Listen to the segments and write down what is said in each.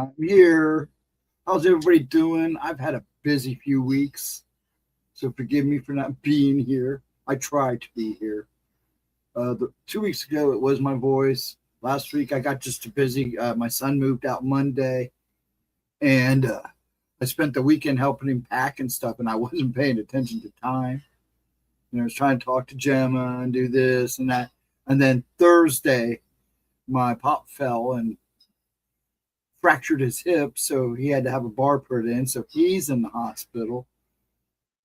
I'm here. How's everybody doing? I've had a busy few weeks, so forgive me for not being here. I tried to be here. 2 weeks ago, it was my voice. Last week, I got just too busy. My son moved out Monday, and I spent the weekend helping him pack and stuff, and I wasn't paying attention to time. I was trying to talk to Gemma and do this and that. And then Thursday, my pop fell and fractured his hip, so he had to have a bar put in. So he's in the hospital.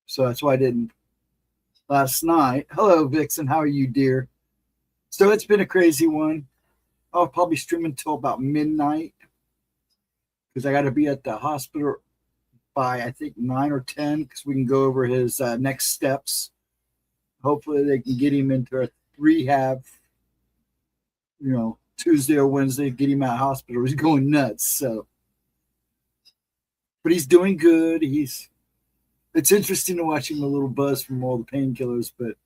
So that's why I didn't last night. Hello, Vixen. How are you, dear? So it's been a crazy one. I'll probably stream until about midnight because I got to be at the hospital by, I think, 9 or 10 because we can go over his next steps. Hopefully they can get him into a rehab, Tuesday or Wednesday, get him out of hospital. He's going nuts. So, but he's doing good. It's interesting to watch him a little buzz from all the painkillers, but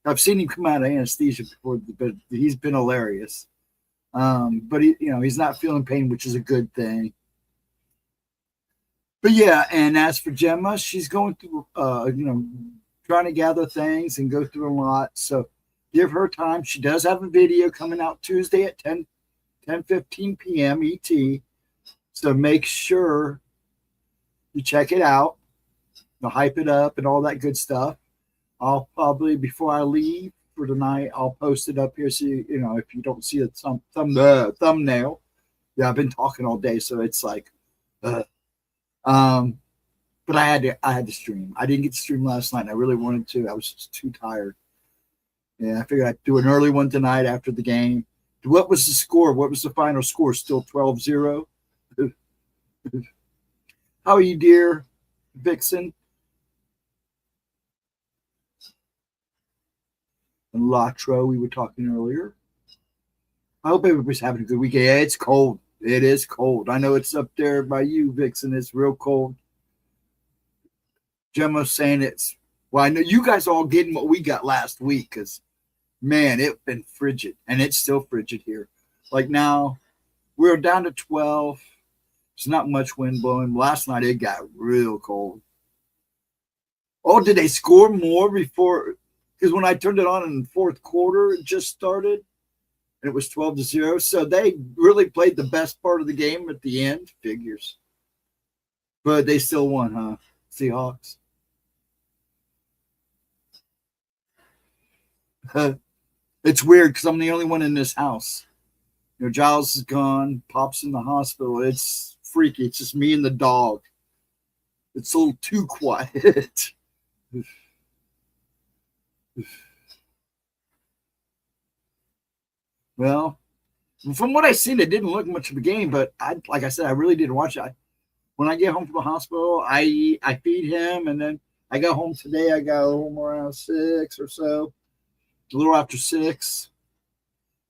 I've seen him come out of anesthesia before, but he's been hilarious. But he's not feeling pain, which is a good thing. But yeah, and as for Gemma, she's going through, trying to gather things and go through a lot. So give her time. She does have a video coming out Tuesday at 10:15 p.m. ET. So make sure you check it out. Hype it up and all that good stuff. I'll probably, before I leave for tonight, I'll post it up here so if you don't see the thumbnail. Yeah, I've been talking all day, so it's like, but I had to stream. I didn't get to stream last night. And I really wanted to. I was just too tired. Yeah, I figured I'd do an early one tonight after the game. What was the score? What was the final score? Still 12-0? How are you, dear Vixen? And Latro, we were talking earlier. I hope everybody's having a good weekend. Yeah, it's cold. It is cold. I know it's up there by you, Vixen. It's real cold. Gemma's saying I know you guys are all getting what we got last week because, man, it's been frigid, and it's still frigid here. Like now, we're down to 12. There's not much wind blowing. Last night, it got real cold. Oh, did they score more before? Because when I turned it on in the fourth quarter, it just started, and it was 12-0. So they really played the best part of the game at the end. Figures. But they still won, huh? Seahawks. It's weird because I'm the only one in this house. Giles is gone. Pop's in the hospital. It's freaky. It's just me and the dog. It's a little too quiet. Well, from what I seen, it didn't look much of a game, but like I said, I really didn't watch it. When I get home from the hospital, I eat, I feed him, and then I got home today. I got home around 6 or so, a little after 6.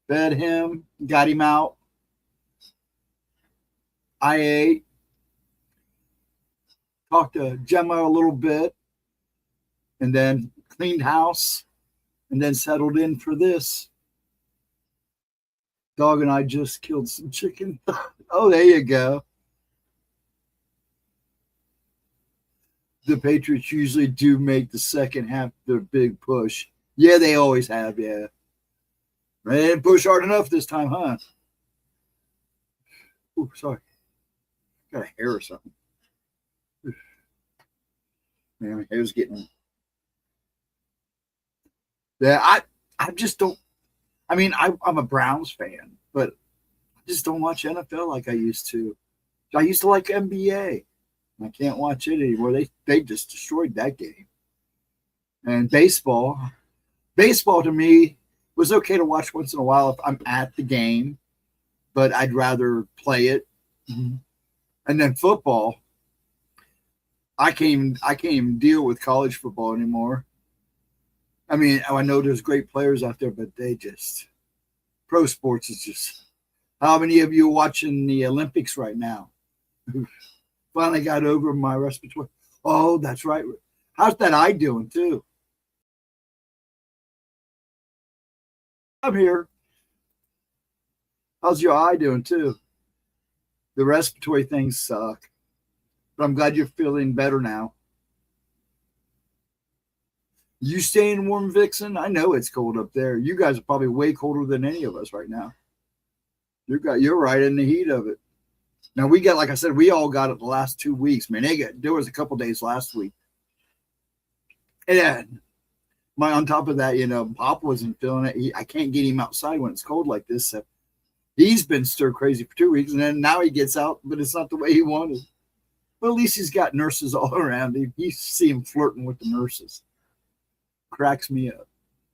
Fed him, got him out. I ate, talked to Gemma a little bit, and then cleaned house, and then settled in for this. Dog and I just killed some chicken. Oh, there you go. The Patriots usually do make the second half their big push. Yeah, they always have, yeah. They didn't push hard enough this time, huh? Oh, sorry. Got a hair or something. Man, my hair's getting... Yeah, I just don't... I mean, I'm a Browns fan, but I just don't watch NFL like I used to. I used to like NBA. I can't watch it anymore. They just destroyed that game. And baseball to me was okay to watch once in a while if I'm at the game, but I'd rather play it. Mm-hmm. And then football, I can't even deal with college football anymore. I mean, I know there's great players out there, but pro sports is just. How many of you are watching the Olympics right now? Finally got over my respiratory. Oh, that's right. How's that eye doing too? I'm here. How's your eye doing too? The respiratory things suck. But I'm glad you're feeling better now. You staying warm, Vixen? I know it's cold up there. You guys are probably way colder than any of us right now. You're right in the heat of it. Now we got, like I said, we all got it the last 2 weeks. Man, there was a couple days last week. And on top of that, Pop wasn't feeling it. I can't get him outside when it's cold like this. So he's been stir crazy for 2 weeks, and then now he gets out, but it's not the way he wanted. But at least he's got nurses all around him. You see him flirting with the nurses. Cracks me up.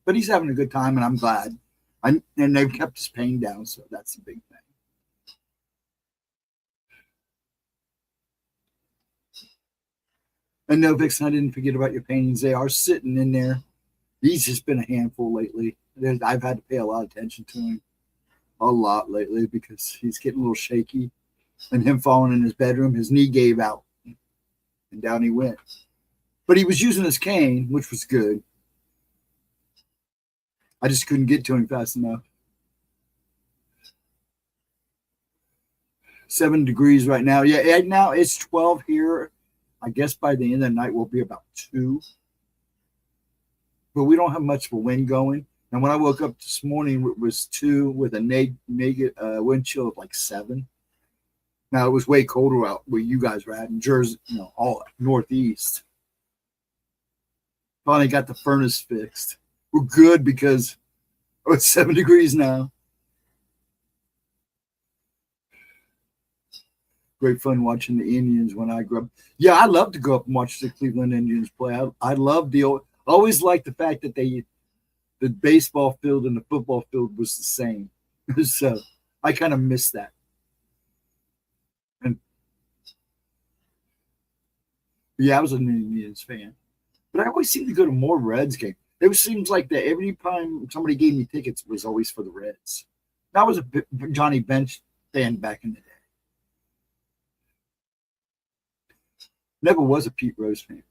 But he's having a good time, and I'm glad. And they've kept his pain down, so that's the big thing. And no, Vixen, I didn't forget about your paintings. They are sitting in there. He's just been a handful lately. I've had to pay a lot of attention to him. A lot lately because he's getting a little shaky. And him falling in his bedroom, his knee gave out. And down he went. But he was using his cane, which was good. I just couldn't get to him fast enough. 7 degrees right now. Yeah, right now it's 12 here. I guess by the end of the night we'll be about 2. But we don't have much of a wind going. And when I woke up this morning, it was 2 with a negative wind chill of like 7. Now it was way colder out where you guys were at in Jersey, all northeast. Finally got the furnace fixed. We're good because it's 7 degrees now. Great fun watching the Indians when I grew up. Yeah, I love to go up and watch the Cleveland Indians play. I love always liked the fact that the baseball field and the football field was the same. So I kind of miss that. And yeah, I was an Indians fan. But I always seem to go to more Reds games. It seems like that every time somebody gave me tickets, it was always for the Reds. I was a Johnny Bench fan back in the day. Never was a Pete Rose fan.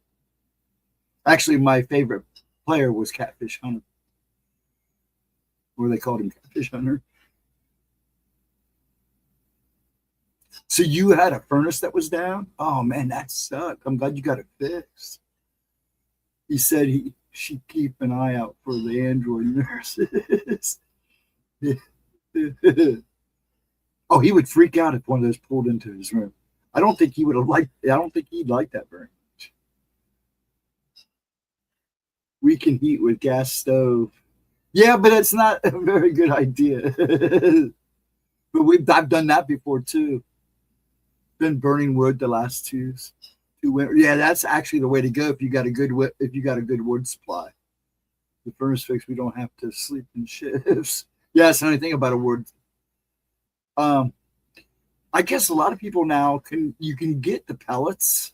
Actually, my favorite player was Catfish Hunter. Or they called him Catfish Hunter. So you had a furnace that was down? Oh, man, that sucked. I'm glad you got it fixed. He said she'd keep an eye out for the android nurses. Oh, he would freak out if one of those pulled into his room. I don't think he'd like that very much. We can heat with gas stove. Yeah, but it's not a very good idea. But I've done that before too. Been burning wood the last two winters. Yeah, that's actually the way to go if you got a good wood supply. The furnace fix, we don't have to sleep in shifts. Yeah, that's the only thing about a wood. I guess a lot of people now you can get the pellets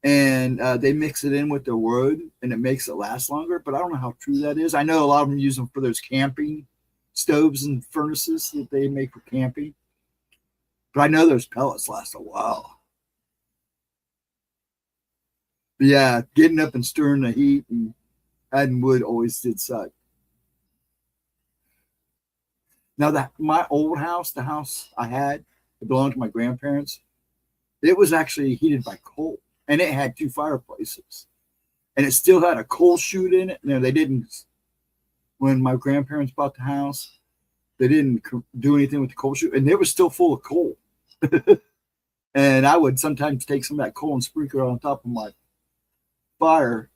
and they mix it in with the wood and it makes it last longer, but I don't know how true that is. I know a lot of them use them for those camping stoves and furnaces that they make for camping, but I know those pellets last a while. But yeah, getting up and stirring the heat and adding wood always did suck. Now my old house, the house I had, it belonged to my grandparents. It was actually heated by coal, and it had 2 fireplaces, and it still had a coal chute in it. They didn't. When my grandparents bought the house, they didn't do anything with the coal chute, and it was still full of coal. And I would sometimes take some of that coal and sprinkle it on top of my fire.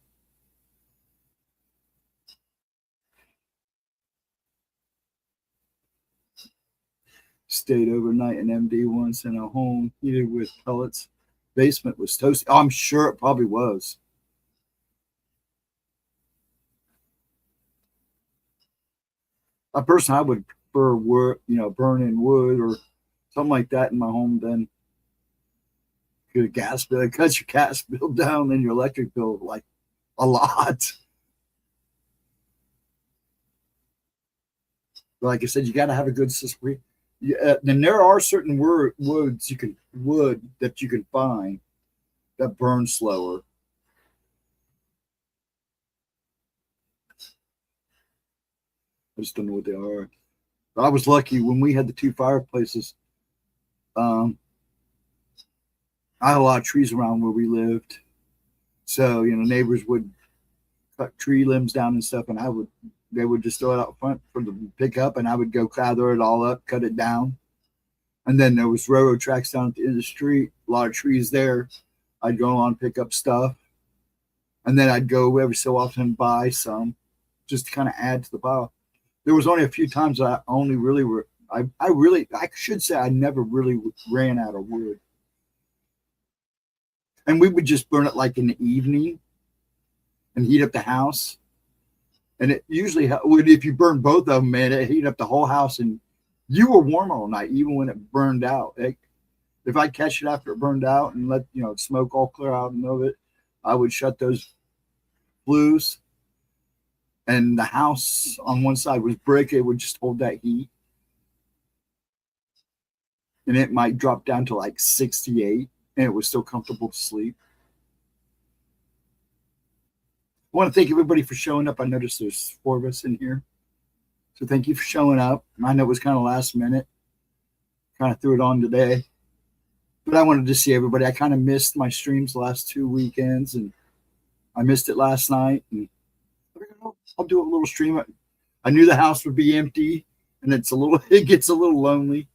Stayed overnight in MD once in a home heated with pellets. Basement was toasty. Oh, I'm sure it probably was. A person I would prefer wood, burning wood or something like that in my home than get a gas bill. It cuts your gas bill down and your electric bill like a lot. But like I said, you got to have a good system. Yeah, and there are certain wood that you can find that burn slower. I just don't know what they are. But I was lucky when we had the 2 fireplaces. Um, I had a lot of trees around where we lived. So, neighbors would cut tree limbs down and stuff, and they would just throw it out front for the pickup, and I would go gather it all up, cut it down. And then there was railroad tracks down at the end of the street, a lot of trees there. I'd go on, pick up stuff, and then I'd go every so often and buy some just to kind of add to the pile. There was only a few times I only really were, I should say I never really ran out of wood. And we would just burn it like in the evening and heat up the house. And it usually would, if you burn both of them, man, it heat up the whole house, and you were warm all night, even when it burned out. If I catch it after it burned out and let smoke all clear out of it, I would shut those flues, and the house on one side was brick. It would just hold that heat, and it might drop down to like 68, and it was still comfortable to sleep. I want to thank everybody for showing up. I noticed there's 4 of us in here, so thank you for showing up. I know it was kind of last minute, kind of threw it on today, but I wanted to see everybody. I kind of missed my streams the last 2 weekends, and I missed it last night, and I'll do a little stream. I knew the house would be empty, and it gets a little lonely.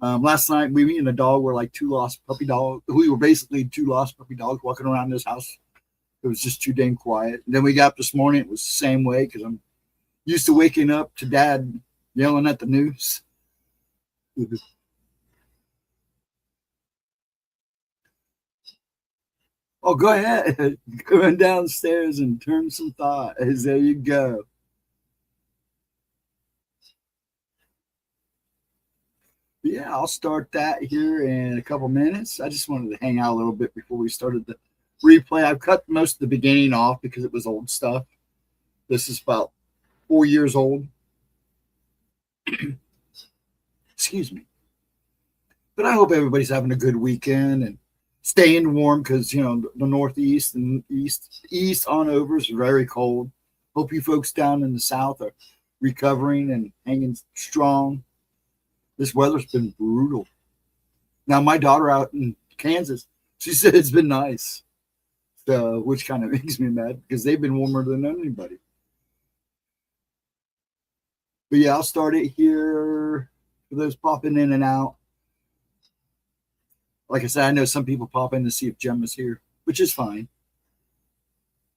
Last night, me and the dog were like 2 lost puppy dogs. We were basically 2 lost puppy dogs walking around this house. It was just too dang quiet. And then we got up this morning. It was the same way because I'm used to waking up to Dad yelling at the news. Oh, go ahead. Going downstairs and turn some thought. There you go. Yeah, I'll start that here in a couple minutes. I just wanted to hang out a little bit before we started the replay. I've cut most of the beginning off because it was old stuff. This is about 4 years old. Excuse me. But I hope everybody's having a good weekend and staying warm because, the Northeast and east on over is very cold. Hope you folks down in the South are recovering and hanging strong. This weather's been brutal. Now, my daughter out in Kansas, she said it's been nice, so, which kind of makes me mad because they've been warmer than anybody. But yeah, I'll start it here for those popping in and out. Like I said, I know some people pop in to see if Gemma'S here, which is fine.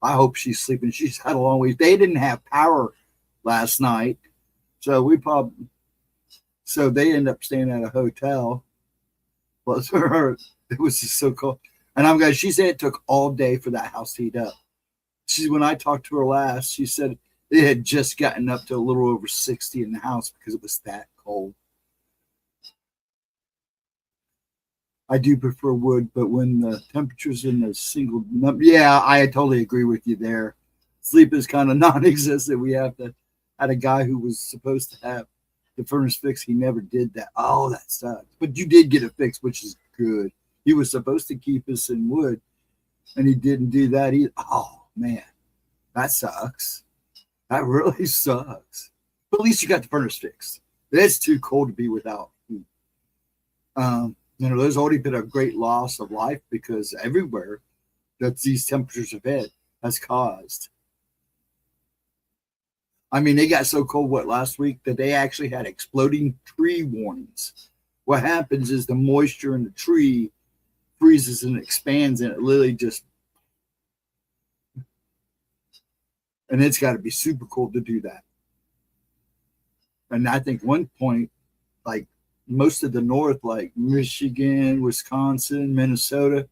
I hope she's sleeping. She's had a long week. They didn't have power last night, so they end up staying at a hotel. Plus, it was just so cold. And she said it took all day for that house to heat up. When I talked to her last, she said it had just gotten up to a little over 60 in the house because it was that cold. I do prefer wood, but when the temperature's in the single number, yeah, I totally agree with you there. Sleep is kind of non-existent. We had a guy who was supposed to have the furnace fixed. He never did that. Oh, that sucks. But you did get it fixed, which is good. He was supposed to keep us in wood, and he didn't do that either. Oh, man, that sucks. That really sucks. But at least you got the furnace fixed. It's too cold to be without heat. There's already been a great loss of life because everywhere that these temperatures have hit has caused. I mean, they got so cold last week that they actually had exploding tree warnings. What happens is the moisture in the tree freezes and expands, and it literally just, and it's got to be super cold to do that. And I think one point, like most of the north, like Michigan, Wisconsin, Minnesota,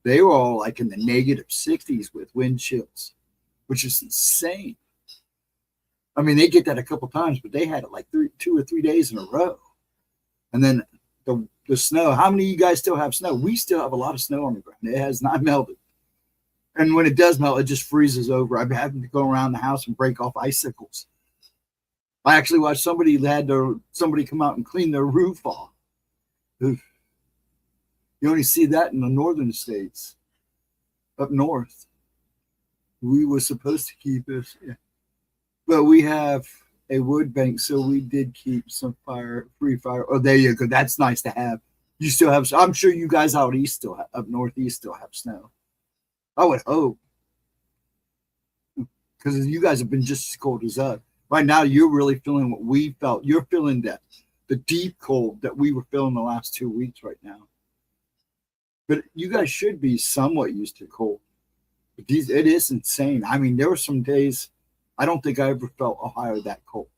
they were all like in the negative 60s with wind chills, which is insane. I mean, they get that a couple times, but they had it like 2 or 3 days in a row. And then the snow. How many of you guys still have snow? We still have a lot of snow on the ground. It has not melted. And when it does melt, it just freezes over. I've been having to go around the house and break off icicles. I actually watched somebody come out and clean their roof off. You only see that in the northern states. Up north, we were supposed to keep it, but we have a wood bank, so we did keep some free fire. Oh, there you go. That's nice to have. You still have, I'm sure you guys out east still have, up northeast still have snow. I would hope. Because you guys have been just as cold as us. Right now, you're really feeling what we felt. You're feeling that the deep cold that we were feeling the last 2 weeks right now. But you guys should be somewhat used to cold. But it is insane. I mean, there were some days I don't think I ever felt Ohio that cold.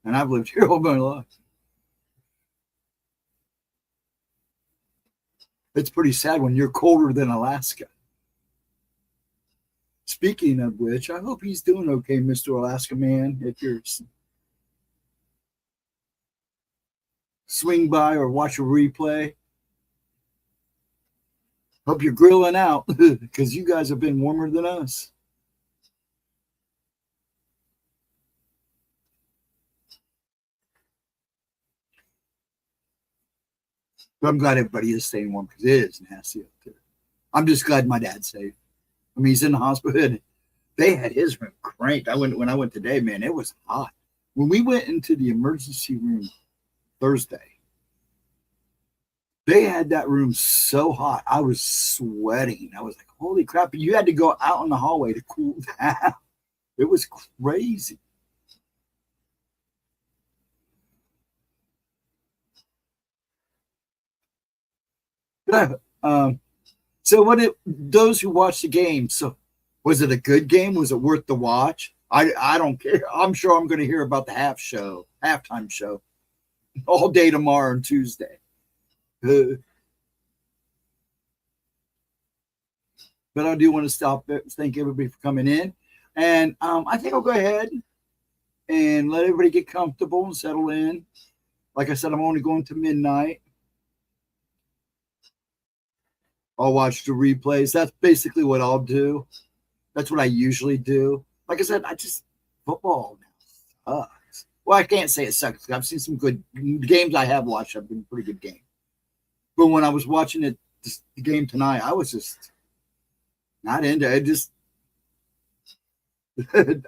And I've lived here all my life. It's pretty sad when you're colder than Alaska. Speaking of which, I hope he's doing okay, Mr. Alaska Man. If you're swing by or watch a replay, hope you're grilling out because you guys have been warmer than us. But I'm glad everybody is staying warm because it is nasty up there. I'm just glad my dad's safe. I mean, he's in the hospital. They had his room cranked. When I went today, man, it was hot. When we went into the emergency room Thursday, they had that room so hot. I was sweating. I was like, holy crap. You had to go out in the hallway to cool down. It was crazy. So those who watched the game, so was it a good game? Was it worth the watch? I don't care. I'm sure I'm going to hear about the halftime show all day tomorrow and Tuesday. But I do want to stop there. Thank everybody for coming in. And I think I'll go ahead and let everybody get comfortable and settle in. Like I said, I'm only going to midnight. I'll watch the replays. That's basically what I'll do. That's what I usually do. Like I said, football now sucks. Well, I can't say it sucks. I've seen some good games I have watched. Have been pretty good games. But when I was watching the game tonight, I was just not into it. Just when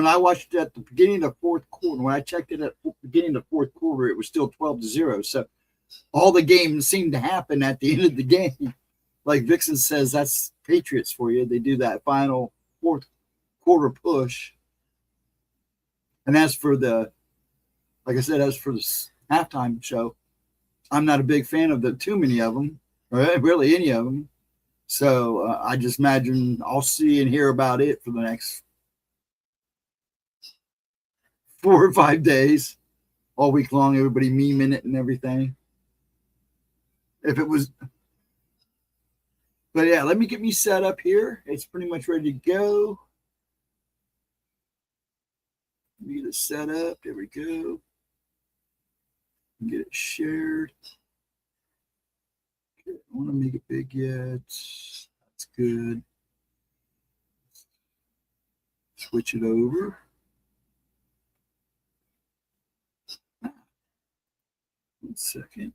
I watched it at the beginning of the fourth quarter, when I checked it at the beginning of the fourth quarter, it was still 12-0. So all the games seemed to happen at the end of the game. Like Vixen says, that's Patriots for you. They do that final fourth quarter push. And as for the halftime show, I'm not a big fan of too many of them, or really any of them. So I just imagine I'll see and hear about it for the next 4 or 5 days, all week long, everybody memeing it and everything. But yeah, let me get me set up here. It's pretty much ready to go. Get it set up. There we go. Get it shared. Okay, I want to make it big yet. That's good. Switch it over. One second.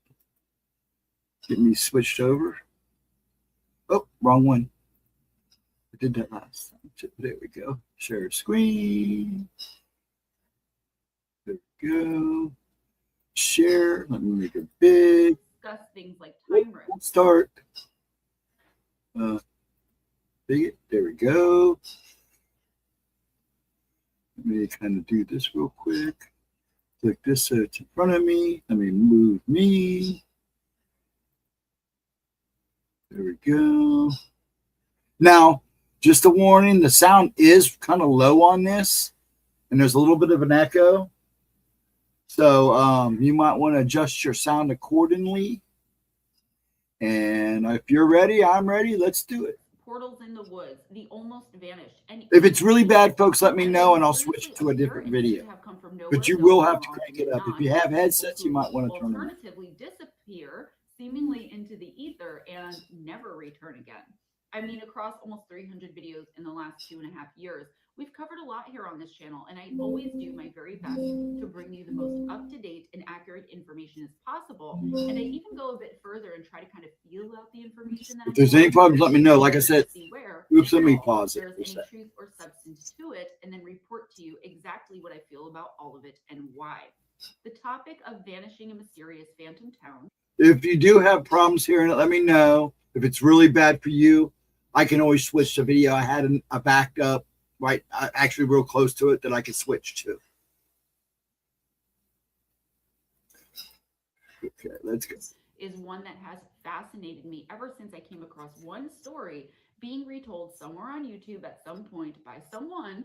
Get me switched over. Oh, wrong one. I did that last time. There we go. Share screen. There we go. Share. Let me make it big. Discuss things like time risk. Start. Big. There we go. Let me kind of do this real quick. Click this so it's in front of me. Let me move me. There we go. Now, just a warning, the sound is kind of low on this, and there's a little bit of an echo. So you might want to adjust your sound accordingly. And if you're ready, I'm ready. Let's do it. Portals in the woods, the almost vanished. And if it's really bad, folks, let me know, and I'll switch to a different video. But you will have to crank it up. If you have headsets, you might want to turn them on. Alternatively, disappear seemingly into the ether and never return again. I mean, across almost 300 videos in the last 2.5 years, we've covered a lot here on this channel, and I always do my very best to bring you the most up-to-date and accurate information as possible. And I even go a bit further and try to kind of feel out the information that If there's any problems, let me know. Like I said, see where, oops, let if me at all, pause it there's for a any sec. truth or substance to it, and then report to you exactly what I feel about all of it and why. The topic of vanishing a mysterious phantom town. If you do have problems hearing it, let me know. If it's really bad for you, I can always switch to video. I had a backup, right, actually real close to it that I could switch to. Okay, let's go. Is one that has fascinated me ever since I came across one story being retold somewhere on YouTube at some point by someone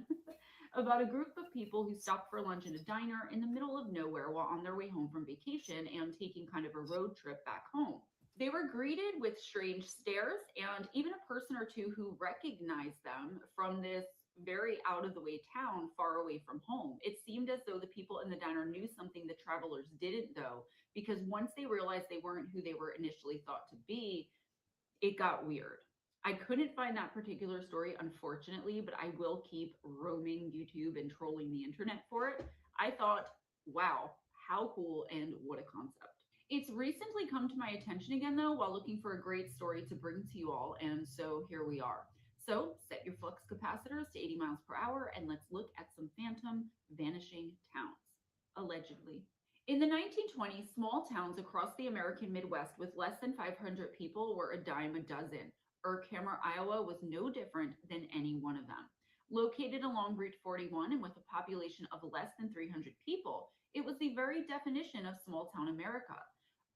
about a group of people who stopped for lunch in a diner in the middle of nowhere while on their way home from vacation and taking kind of a road trip back home. They were greeted with strange stares and even a person or two who recognized them from this very out of the way town far away from home. It seemed as though the people in the diner knew something the travelers didn't, though, because once they realized they weren't who they were initially thought to be, it got weird. I couldn't find that particular story, unfortunately, but I will keep roaming YouTube and trolling the internet for it. I thought, wow, how cool and what a concept. It's recently come to my attention again, though, while looking for a great story to bring to you all, and so here we are. So set your flux capacitors to 80 miles per hour, and let's look at some phantom vanishing towns, allegedly. In the 1920s, small towns across the American Midwest with less than 500 people were a dime a dozen. Herkimer, Iowa was no different than any one of them. Located along Route 41 and with a population of less than 300 people, it was the very definition of small town America.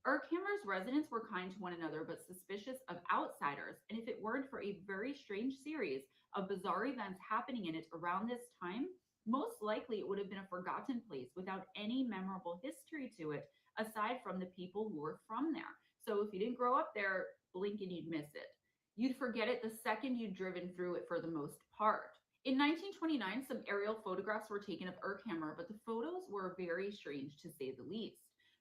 Herkimer's residents were kind to one another but suspicious of outsiders, and if it weren't for a very strange series of bizarre events happening in it around this time, most likely it would have been a forgotten place without any memorable history to it, aside from the people who were from there. So if you didn't grow up there, blink and you'd miss it. You'd forget it the second you'd driven through it for the most part. In 1929, some aerial photographs were taken of Herkimer, but the photos were very strange to say the least.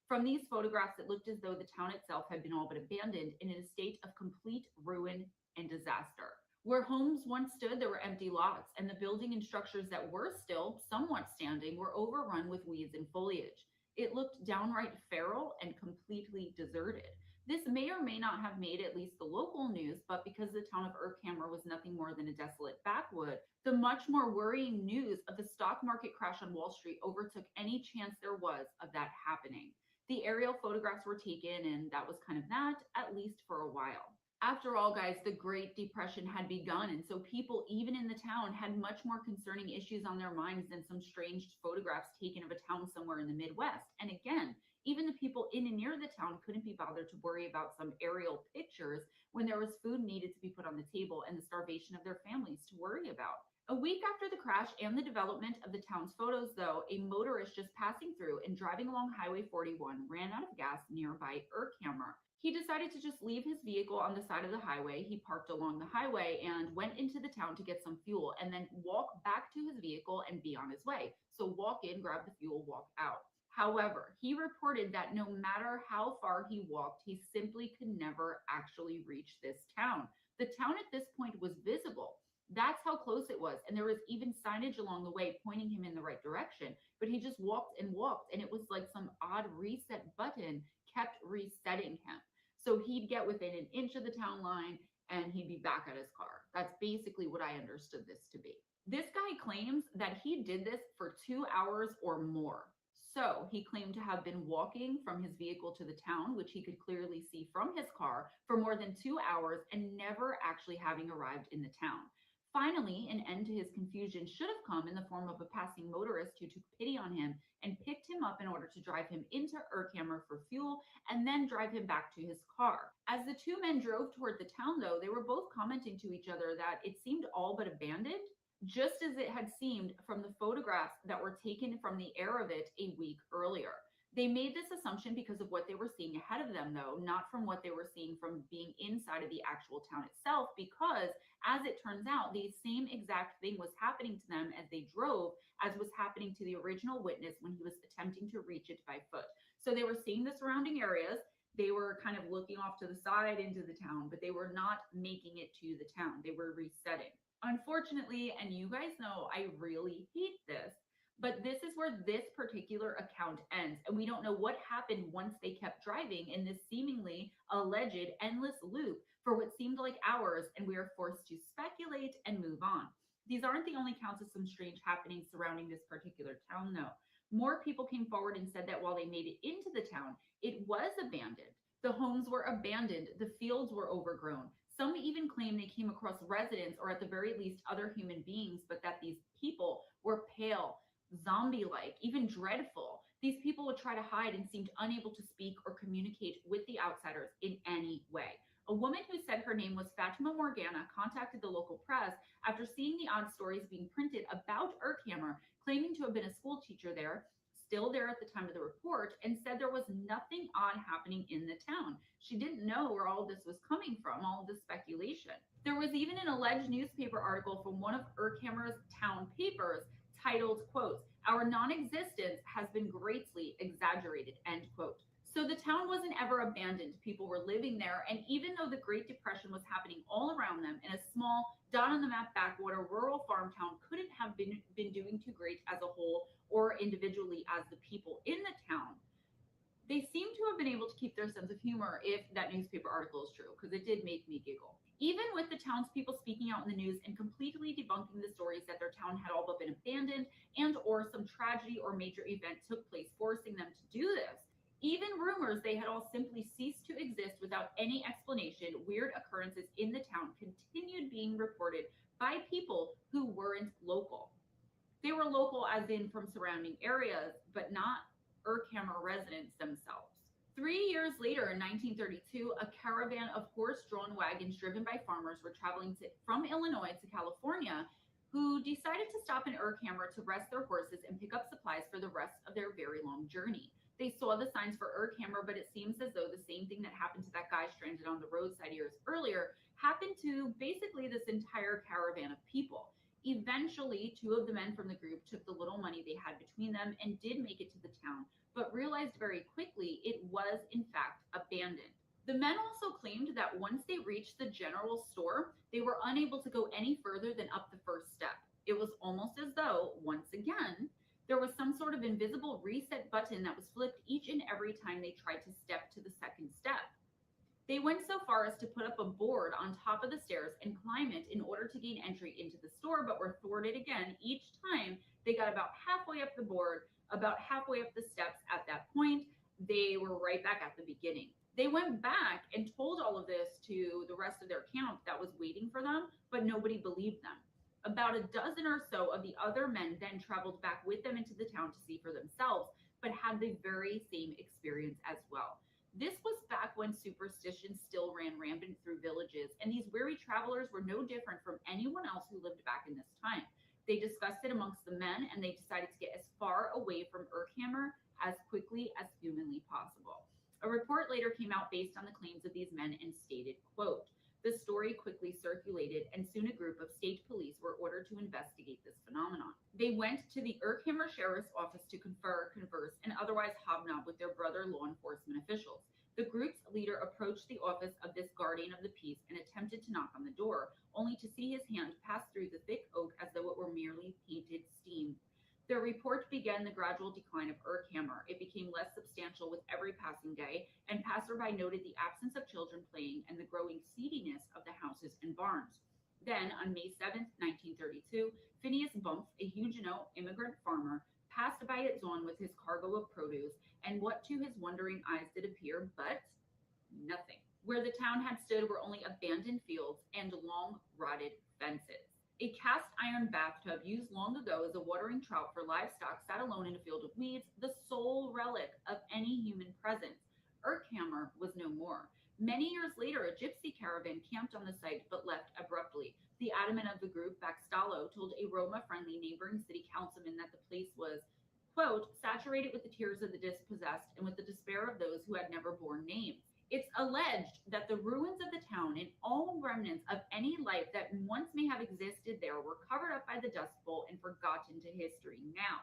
From these photographs, it looked as though the town itself had been all but abandoned in a state of complete ruin and disaster. Where homes once stood, there were empty lots, and the building and structures that were still somewhat standing were overrun with weeds and foliage. It looked downright feral and completely deserted. This may or may not have made at least the local news, but because the town of Herkimer was nothing more than a desolate backwood, the much more worrying news of the stock market crash on Wall Street overtook any chance there was of that happening. The aerial photographs were taken, and that was kind of that, at least for a while. After all, guys, the Great Depression had begun, and so people, even in the town, had much more concerning issues on their minds than some strange photographs taken of a town somewhere in the Midwest. And again, even the people in and near the town couldn't be bothered to worry about some aerial pictures when there was food needed to be put on the table and the starvation of their families to worry about. A week after the crash and the development of the town's photos, though, a motorist just passing through and driving along Highway 41 ran out of gas nearby Herkimer. He decided to just leave his vehicle on the side of the highway. He parked along the highway and went into the town to get some fuel and then walk back to his vehicle and be on his way. So walk in, grab the fuel, walk out. However, he reported that no matter how far he walked, he simply could never actually reach this town. The town at this point was visible. That's how close it was. And there was even signage along the way pointing him in the right direction. But he just walked and walked, and it was like some odd reset button kept resetting him. So he'd get within an inch of the town line and he'd be back at his car. That's basically what I understood this to be. This guy claims that he did this for 2 hours or more. So he claimed to have been walking from his vehicle to the town, which he could clearly see from his car, for more than 2 hours and never actually having arrived in the town. Finally, an end to his confusion should have come in the form of a passing motorist who took pity on him and picked him up in order to drive him into Herkimer for fuel and then drive him back to his car. As the two men drove toward the town, though, they were both commenting to each other that it seemed all but abandoned, just as it had seemed from the photographs that were taken from the air of it a week earlier. They made this assumption because of what they were seeing ahead of them, though, not from what they were seeing from being inside of the actual town itself, because as it turns out, the same exact thing was happening to them as they drove as was happening to the original witness when he was attempting to reach it by foot. So they were seeing the surrounding areas. They were kind of looking off to the side into the town, but they were not making it to the town. They were resetting. Unfortunately, and you guys know I really hate this, but this is where this particular account ends. And we don't know what happened once they kept driving in this seemingly alleged endless loop for what seemed like hours, and we are forced to speculate and move on. These aren't the only counts of some strange happenings surrounding this particular town, though. More people came forward and said that while they made it into the town, it was abandoned. The homes were abandoned, the fields were overgrown. Some even claim they came across residents or at the very least other human beings, but that these people were pale, zombie like, even dreadful. These people would try to hide and seemed unable to speak or communicate with the outsiders in any way. A woman who said her name was Fatima Morgana contacted the local press after seeing the odd stories being printed about Urkhammer, claiming to have been a school teacher there, still there at the time of the report, and said there was nothing odd happening in the town. She didn't know where all this was coming from, all this speculation. There was even an alleged newspaper article from one of Urkhammer's town papers titled, quote, "Our non-existence has been greatly exaggerated," end quote. So the town wasn't ever abandoned. People were living there, and even though the Great Depression was happening all around them in a small, dot on the map backwater rural farm town couldn't have been doing too great as a whole or individually as the people in the town, they seem to have been able to keep their sense of humor if that newspaper article is true, because it did make me giggle. Even with the townspeople speaking out in the news and completely debunking the stories that their town had all but been abandoned and or some tragedy or major event took place forcing them to do this, even rumors they had all simply ceased to exist without any explanation, weird occurrences in the town continued being reported by people who weren't local. They were local as in from surrounding areas, but not Urkhammer residents themselves. 3 years later, in 1932, a caravan of horse-drawn wagons driven by farmers were traveling from Illinois to California, who decided to stop in Urkhammer to rest their horses and pick up supplies for the rest of their very long journey. They saw the signs for Urkhammer, but it seems as though the same thing that happened to that guy stranded on the roadside years earlier happened to basically this entire caravan of people. Eventually, two of the men from the group took the little money they had between them and did make it to the town, but realized very quickly it was, in fact, abandoned. The men also claimed that once they reached the general store, they were unable to go any further than up the first step. It was almost as though, once again, there was some sort of invisible reset button that was flipped each and every time they tried to step to the second step. They went so far as to put up a board on top of the stairs and climb it in order to gain entry into the store, but were thwarted again each time they got about halfway up the board, about halfway up the steps. At that point, they were right back at the beginning. They went back and told all of this to the rest of their camp that was waiting for them, but nobody believed them. About a dozen or so of the other men then traveled back with them into the town to see for themselves, but had the very same experience as well. This was back when superstition still ran rampant through villages, and these weary travelers were no different from anyone else who lived back in this time. They discussed it amongst the men, and they decided to get as far away from Urkhammer as quickly as humanly possible. A report later came out based on the claims of these men and stated, quote, "The story quickly circulated, and soon a group of state police were ordered to investigate this phenomenon. They went to the Urkhammer Sheriff's Office to confer, converse, and otherwise hobnob with their brother law enforcement officials. The group's leader approached the office of this guardian of the peace and attempted to knock on the door, only to see his hand pass through the thick oak as though it were merely painted steam. Their report began the gradual decline of Urkhammer. It became less substantial with every passing day, and passerby noted the absence of children playing and the growing seediness of the houses and barns. Then, on May 7th, 1932, Phineas Bumpf, a Huguenot immigrant farmer, passed by at dawn with his cargo of produce, and what to his wondering eyes did appear but nothing. Where the town had stood were only abandoned fields and long rotted fences. A cast iron bathtub used long ago as a watering trough for livestock sat alone in a field of weeds, the sole relic of any human presence. Urkhammer was no more. Many years later, a gypsy caravan camped on the site but left abruptly. The adamant of the group, Baxtallo, told a Roma-friendly neighboring city councilman that the place was, quote, "saturated with the tears of the dispossessed and with the despair of those who had never borne names." It's alleged that the ruins of the town and all remnants of any life that once may have existed there were covered up by the Dust Bowl and forgotten to history. Now,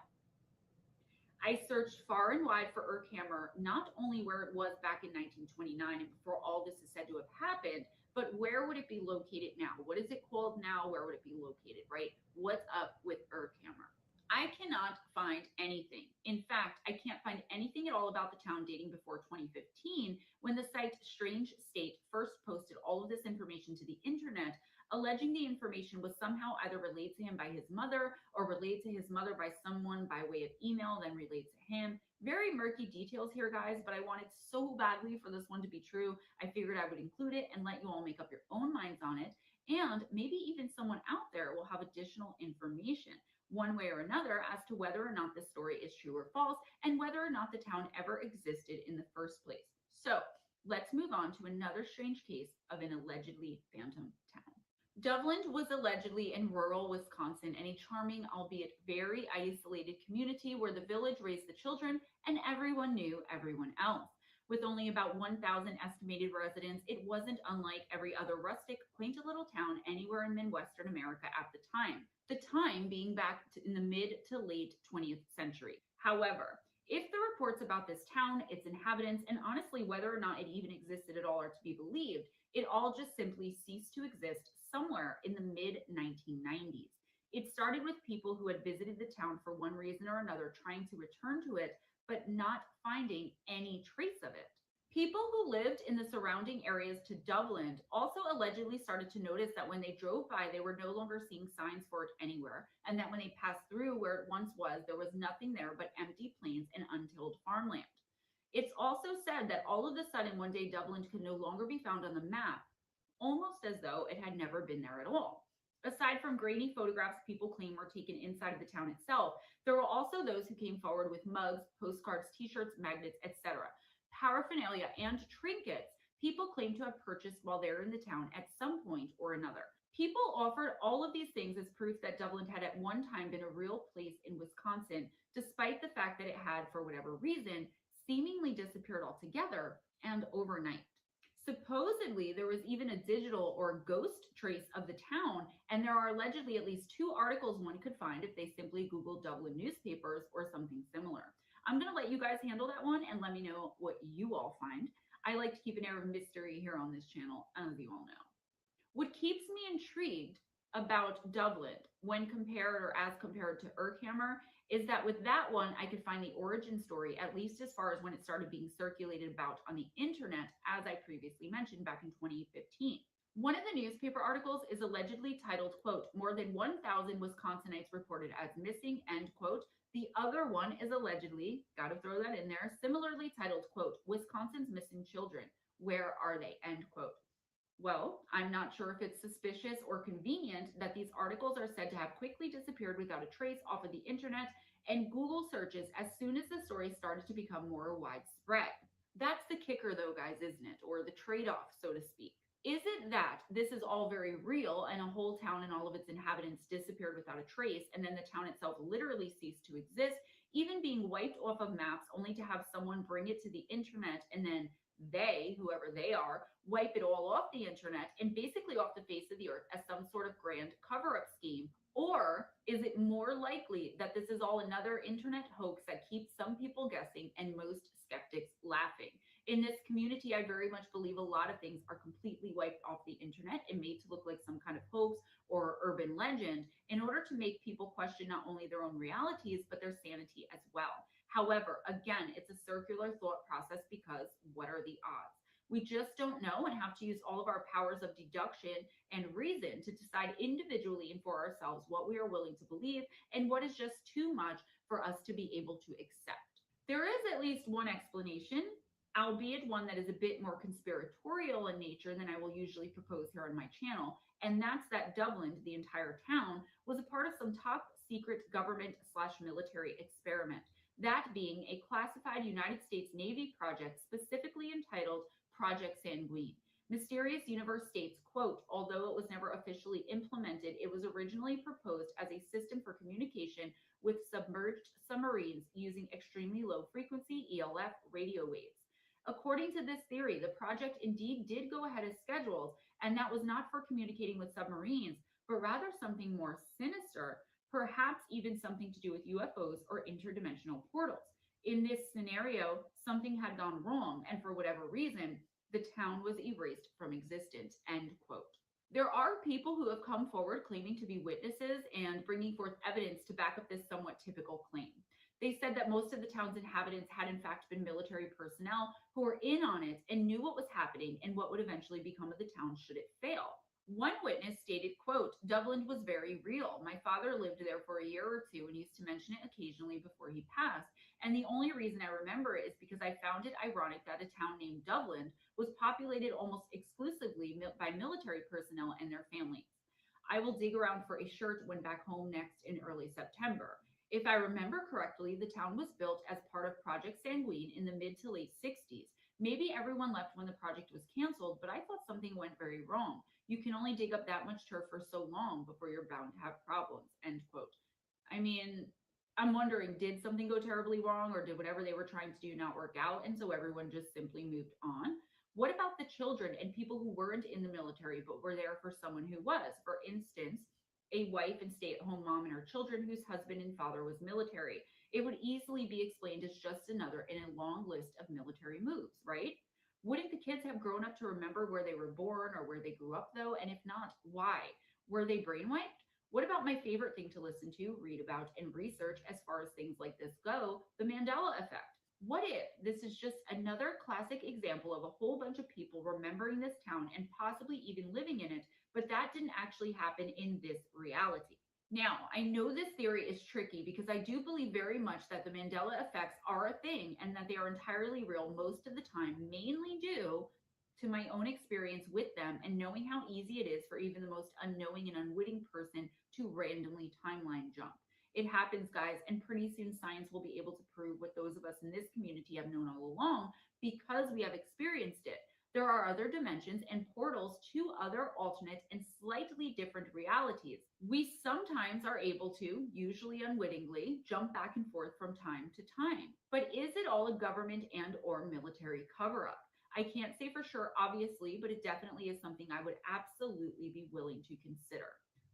I searched far and wide for Urkhammer, not only where it was back in 1929 and before all this is said to have happened, but where would it be located now? What is it called now? Where would it be located, right? What's up with Urkhammer? I cannot find anything. In fact, I can't find anything at all about the town dating before 2015 when the site Strange State first posted all of this information to the internet, alleging the information was somehow either relayed to him by his mother or relayed to his mother by someone by way of email, then relayed to him. Very murky details here, guys, but I wanted so badly for this one to be true. I figured I would include it and let you all make up your own minds on it. And maybe even someone out there will have additional information, one way or another, as to whether or not this story is true or false and whether or not the town ever existed in the first place. So let's move on to another strange case of an allegedly phantom town. Dublin was allegedly in rural Wisconsin and a charming, albeit very isolated community where the village raised the children and everyone knew everyone else. With only about 1,000 estimated residents, it wasn't unlike every other rustic, quaint little town anywhere in Midwestern America at the time. The time being back in the mid to late 20th century. However, if the reports about this town, its inhabitants, and honestly whether or not it even existed at all are to be believed, it all just simply ceased to exist somewhere in the mid 1990s. It started with people who had visited the town for one reason or another, trying to return to it, but not finding any trace of it. People who lived in the surrounding areas to Dublin also allegedly started to notice that when they drove by, they were no longer seeing signs for it anywhere, and that when they passed through where it once was, there was nothing there but empty plains and untilled farmland. It's also said that all of a sudden one day Dublin could no longer be found on the map, almost as though it had never been there at all. Aside from grainy photographs people claim were taken inside of the town itself, there were also those who came forward with mugs, postcards, t-shirts, magnets, etc. Paraphernalia and trinkets people claim to have purchased while they were in the town at some point or another. People offered all of these things as proof that Dublin had at one time been a real place in Wisconsin, despite the fact that it had, for whatever reason, seemingly disappeared altogether and overnight. Supposedly, there was even a digital or ghost trace of the town, and there are allegedly at least two articles one could find if they simply Google Dublin newspapers or something similar. I'm going to let you guys handle that one and let me know what you all find. I like to keep an air of mystery here on this channel, as you all know. What keeps me intrigued about Dublin when compared or as compared to Urkhammer is that with that one, I could find the origin story, at least as far as when it started being circulated about on the internet, as I previously mentioned back in 2015. One of the newspaper articles is allegedly titled, quote, "More than 1,000 Wisconsinites reported as missing," end quote. The other one is allegedly, gotta throw that in there, similarly titled, quote, "Wisconsin's missing children. Where are they?" end quote. Well, I'm not sure if it's suspicious or convenient that these articles are said to have quickly disappeared without a trace off of the internet and Google searches as soon as the story started to become more widespread. That's the kicker, though, guys, isn't it? Or the trade off, so to speak. Is it that this is all very real and a whole town and all of its inhabitants disappeared without a trace, and then the town itself literally ceased to exist, even being wiped off of maps only to have someone bring it to the internet and then they, whoever they are, wipe it all off the internet and basically off the face of the earth as some sort of grand cover up scheme? Or is it more likely that this is all another internet hoax that keeps some people guessing and most skeptics laughing? In this community, I very much believe a lot of things are completely wiped off the internet and made to look like some kind of hoax or urban legend in order to make people question not only their own realities, but their sanity as well. However, again, it's a circular thought process because what are the odds? We just don't know and have to use all of our powers of deduction and reason to decide individually and for ourselves what we are willing to believe and what is just too much for us to be able to accept. There is at least one explanation, albeit one that is a bit more conspiratorial in nature than I will usually propose here on my channel, and that's that Dublin, the entire town, was a part of some top secret government slash military experiment. That being a classified United States Navy project specifically entitled Project Sanguine. Mysterious Universe states, quote, "Although it was never officially implemented, it was originally proposed as a system for communication with submerged submarines using extremely low frequency ELF radio waves." According to this theory, the project indeed did go ahead as scheduled, and that was not for communicating with submarines, but rather something more sinister, perhaps even something to do with UFOs or interdimensional portals. In this scenario, something had gone wrong, and for whatever reason, the town was erased from existence. End quote. There are people who have come forward claiming to be witnesses and bringing forth evidence to back up this somewhat typical claim. They said that most of the town's inhabitants had, in fact, been military personnel who were in on it and knew what was happening and what would eventually become of the town should it fail. One witness stated, quote, Dublin was very real. My father lived there for a year or two and used to mention it occasionally before he passed. And the only reason I remember it is because I found it ironic that a town named Dublin was populated almost exclusively by military personnel and their families. I will dig around for a shirt when back home next in early September. If I remember correctly, the town was built as part of Project Sanguine in the mid to late 60s. Maybe everyone left when the project was canceled, but I thought something went very wrong. You can only dig up that much turf for so long before you're bound to have problems. End quote. I mean, I'm wondering, did something go terribly wrong, or did whatever they were trying to do not work out, and so everyone just simply moved on? What about the children and people who weren't in the military but were there for someone who was? For instance, a wife and stay-at-home mom and her children whose husband and father was military. It would easily be explained as just another in a long list of military moves, right? Wouldn't the kids have grown up to remember where they were born or where they grew up, though? And if not, why? Were they brainwiped? What about my favorite thing to listen to, read about, and research as far as things like this go, the Mandela effect? What if this is just another classic example of a whole bunch of people remembering this town and possibly even living in it, but that didn't actually happen in this reality? Now, I know this theory is tricky because I do believe very much that the Mandela effects are a thing and that they are entirely real most of the time, mainly due to my own experience with them and knowing how easy it is for even the most unknowing and unwitting person to randomly timeline jump. It happens, guys, and pretty soon science will be able to prove what those of us in this community have known all along because we have experienced it. There are other dimensions and portals to other alternate and slightly different realities. We sometimes are able to, usually unwittingly, jump back and forth from time to time. But is it all a government and or military cover-up? I can't say for sure, obviously, but it definitely is something I would absolutely be willing to consider.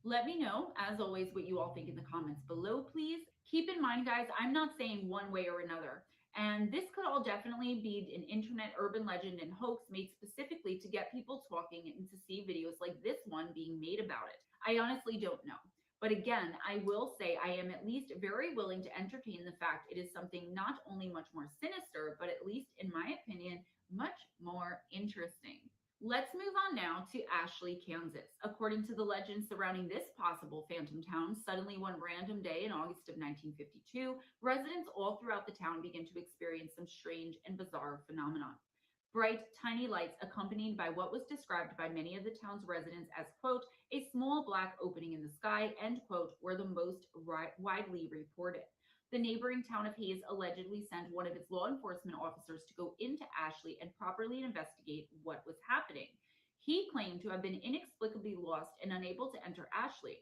Let me know, as always, what you all think in the comments below, please. Keep in mind, guys, I'm not saying one way or another. And this could all definitely be an internet urban legend and hoax made specifically to get people talking and to see videos like this one being made about it. I honestly don't know. But again, I will say I am at least very willing to entertain the fact it is something not only much more sinister, but at least in my opinion, much more interesting. Let's move on now to Ashley, Kansas. According to the legend surrounding this possible phantom town, suddenly one random day in August of 1952, residents all throughout the town began to experience some strange and bizarre phenomenon. Bright, tiny lights accompanied by what was described by many of the town's residents as, quote, a small black opening in the sky, end quote, were the most widely reported. The neighboring town of Hayes allegedly sent one of its law enforcement officers to go into Ashley and properly investigate what was happening. He claimed to have been inexplicably lost and unable to enter Ashley.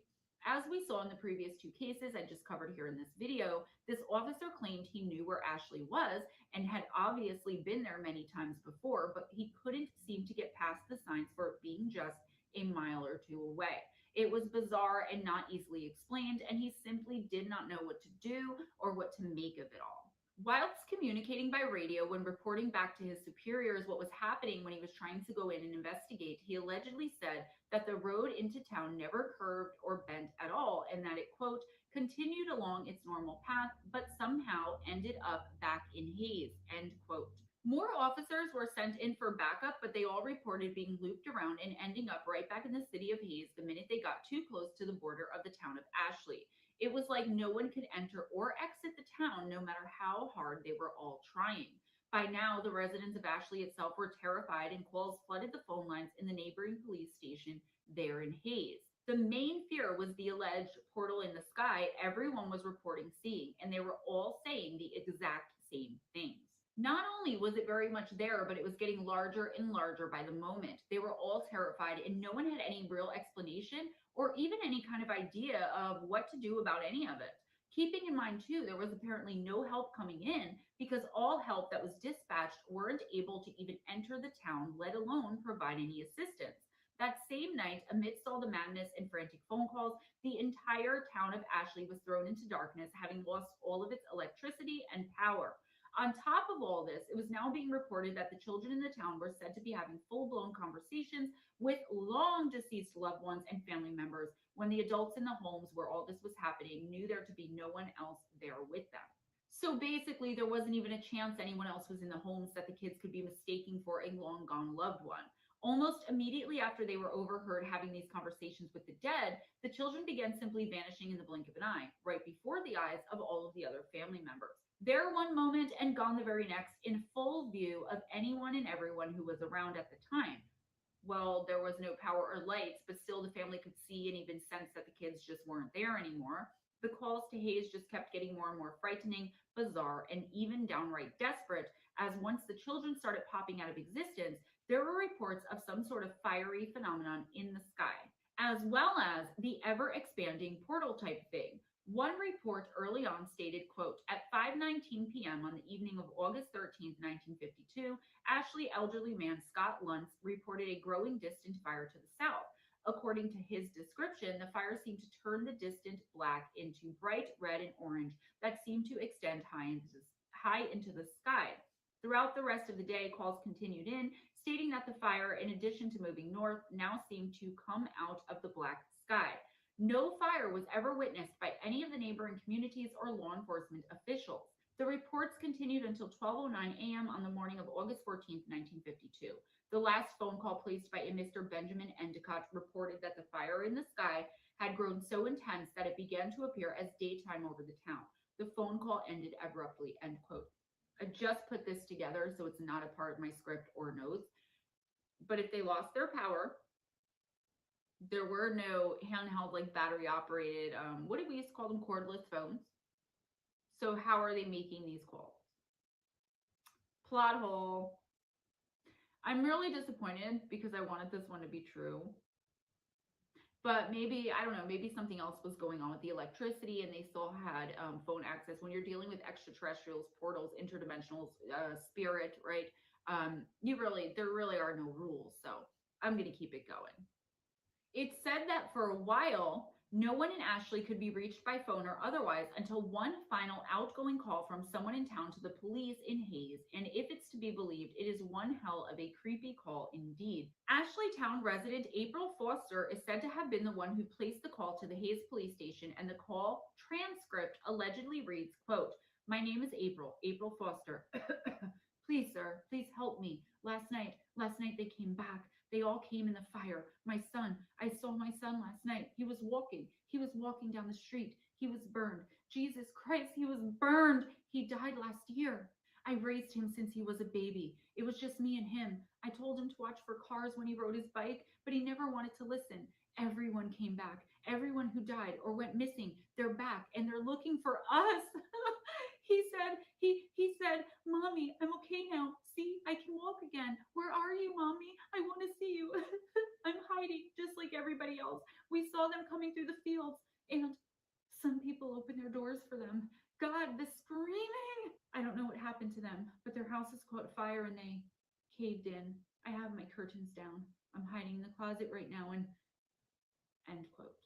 As we saw in the previous two cases I just covered here in this video, this officer claimed he knew where Ashley was and had obviously been there many times before, but he couldn't seem to get past the signs for it being just a mile or two away. It was bizarre and not easily explained, and he simply did not know what to do or what to make of it all. Whilst communicating by radio when reporting back to his superiors what was happening when he was trying to go in and investigate, he allegedly said that the road into town never curved or bent at all, and that it, quote, continued along its normal path, but somehow ended up back in Hayes, end quote. More officers were sent in for backup, but they all reported being looped around and ending up right back in the city of Hayes the minute they got too close to the border of the town of Ashley. It was like no one could enter or exit the town no matter how hard they were all trying. By now, the residents of Ashley itself were terrified and calls flooded the phone lines in the neighboring police station there in Hayes. The main fear was the alleged portal in the sky everyone was reporting seeing, and they were all saying the exact same things. Not only was it very much there, but it was getting larger and larger by the moment. They were all terrified, and no one had any real explanation or even any kind of idea of what to do about any of it. Keeping in mind, too, there was apparently no help coming in because all help that was dispatched weren't able to even enter the town, let alone provide any assistance. That same night, amidst all the madness and frantic phone calls, the entire town of Ashley was thrown into darkness, having lost all of its electricity and power. On top of all this, it was now being reported that the children in the town were said to be having full blown conversations with long deceased loved ones and family members when the adults in the homes where all this was happening knew there to be no one else there with them. So basically, there wasn't even a chance anyone else was in the homes that the kids could be mistaking for a long gone loved one. Almost immediately after they were overheard having these conversations with the dead, the children began simply vanishing in the blink of an eye, right before the eyes of all of the other family members. There one moment and gone the very next, in full view of anyone and everyone who was around at the time. Well, there was no power or lights, but still the family could see and even sense that the kids just weren't there anymore. The calls to Hayes just kept getting more and more frightening, bizarre, and even downright desperate, as once the children started popping out of existence, there were reports of some sort of fiery phenomenon in the sky, as well as the ever expanding portal type thing. One report early on stated, quote, at 5:19 p.m. on the evening of August 13th, 1952, Ashley elderly man Scott Luntz reported a growing distant fire to the south. According to his description, the fire seemed to turn the distant black into bright red and orange that seemed to extend high into the sky. Throughout the rest of the day, calls continued in, stating that the fire, in addition to moving north, now seemed to come out of the black sky. No fire was ever witnessed by any of the neighboring communities or law enforcement officials. The reports continued until 12:09 a.m. on the morning of August 14th, 1952. The last phone call placed by a Mr. Benjamin Endicott reported that the fire in the sky had grown so intense that it began to appear as daytime over the town. The phone call ended abruptly, end quote. I just put this together, so it's not a part of my script or notes. But if they lost their power, there were no handheld, like battery operated, what did we used to call them? Cordless phones. So how are they making these calls? Plot hole. I'm really disappointed because I wanted this one to be true. But maybe, I don't know, maybe something else was going on with the electricity and they still had phone access. When you're dealing with extraterrestrials, portals, interdimensionals, spirit, right? There really are no rules. So I'm going to keep it going. It's said that for a while, no one in Ashley could be reached by phone or otherwise until one final outgoing call from someone in town to the police in Hayes, and if it's to be believed, it is one hell of a creepy call indeed. Ashley town resident April Foster is said to have been the one who placed the call to the Hayes police station, and the call transcript allegedly reads, quote, "My name is April Foster. Please, sir, please help me. Last night they came back. They all came in the fire. My son, I saw my son last night. He was walking down the street. He was burned. Jesus Christ, he was burned. He died last year. I raised him since he was a baby. It was just me and him. I told him to watch for cars when he rode his bike, but he never wanted to listen. Everyone came back. Everyone who died or went missing, they're back and they're looking for us." he said, "Mommy, I'm okay now. See, I can walk again. Where are you, Mommy? I want to see you." "I'm hiding just like everybody else. We saw them coming through the fields and some people opened their doors for them. God, the screaming. I don't know what happened to them, but their houses caught fire and they caved in. I have my curtains down. I'm hiding in the closet right now," and end quote.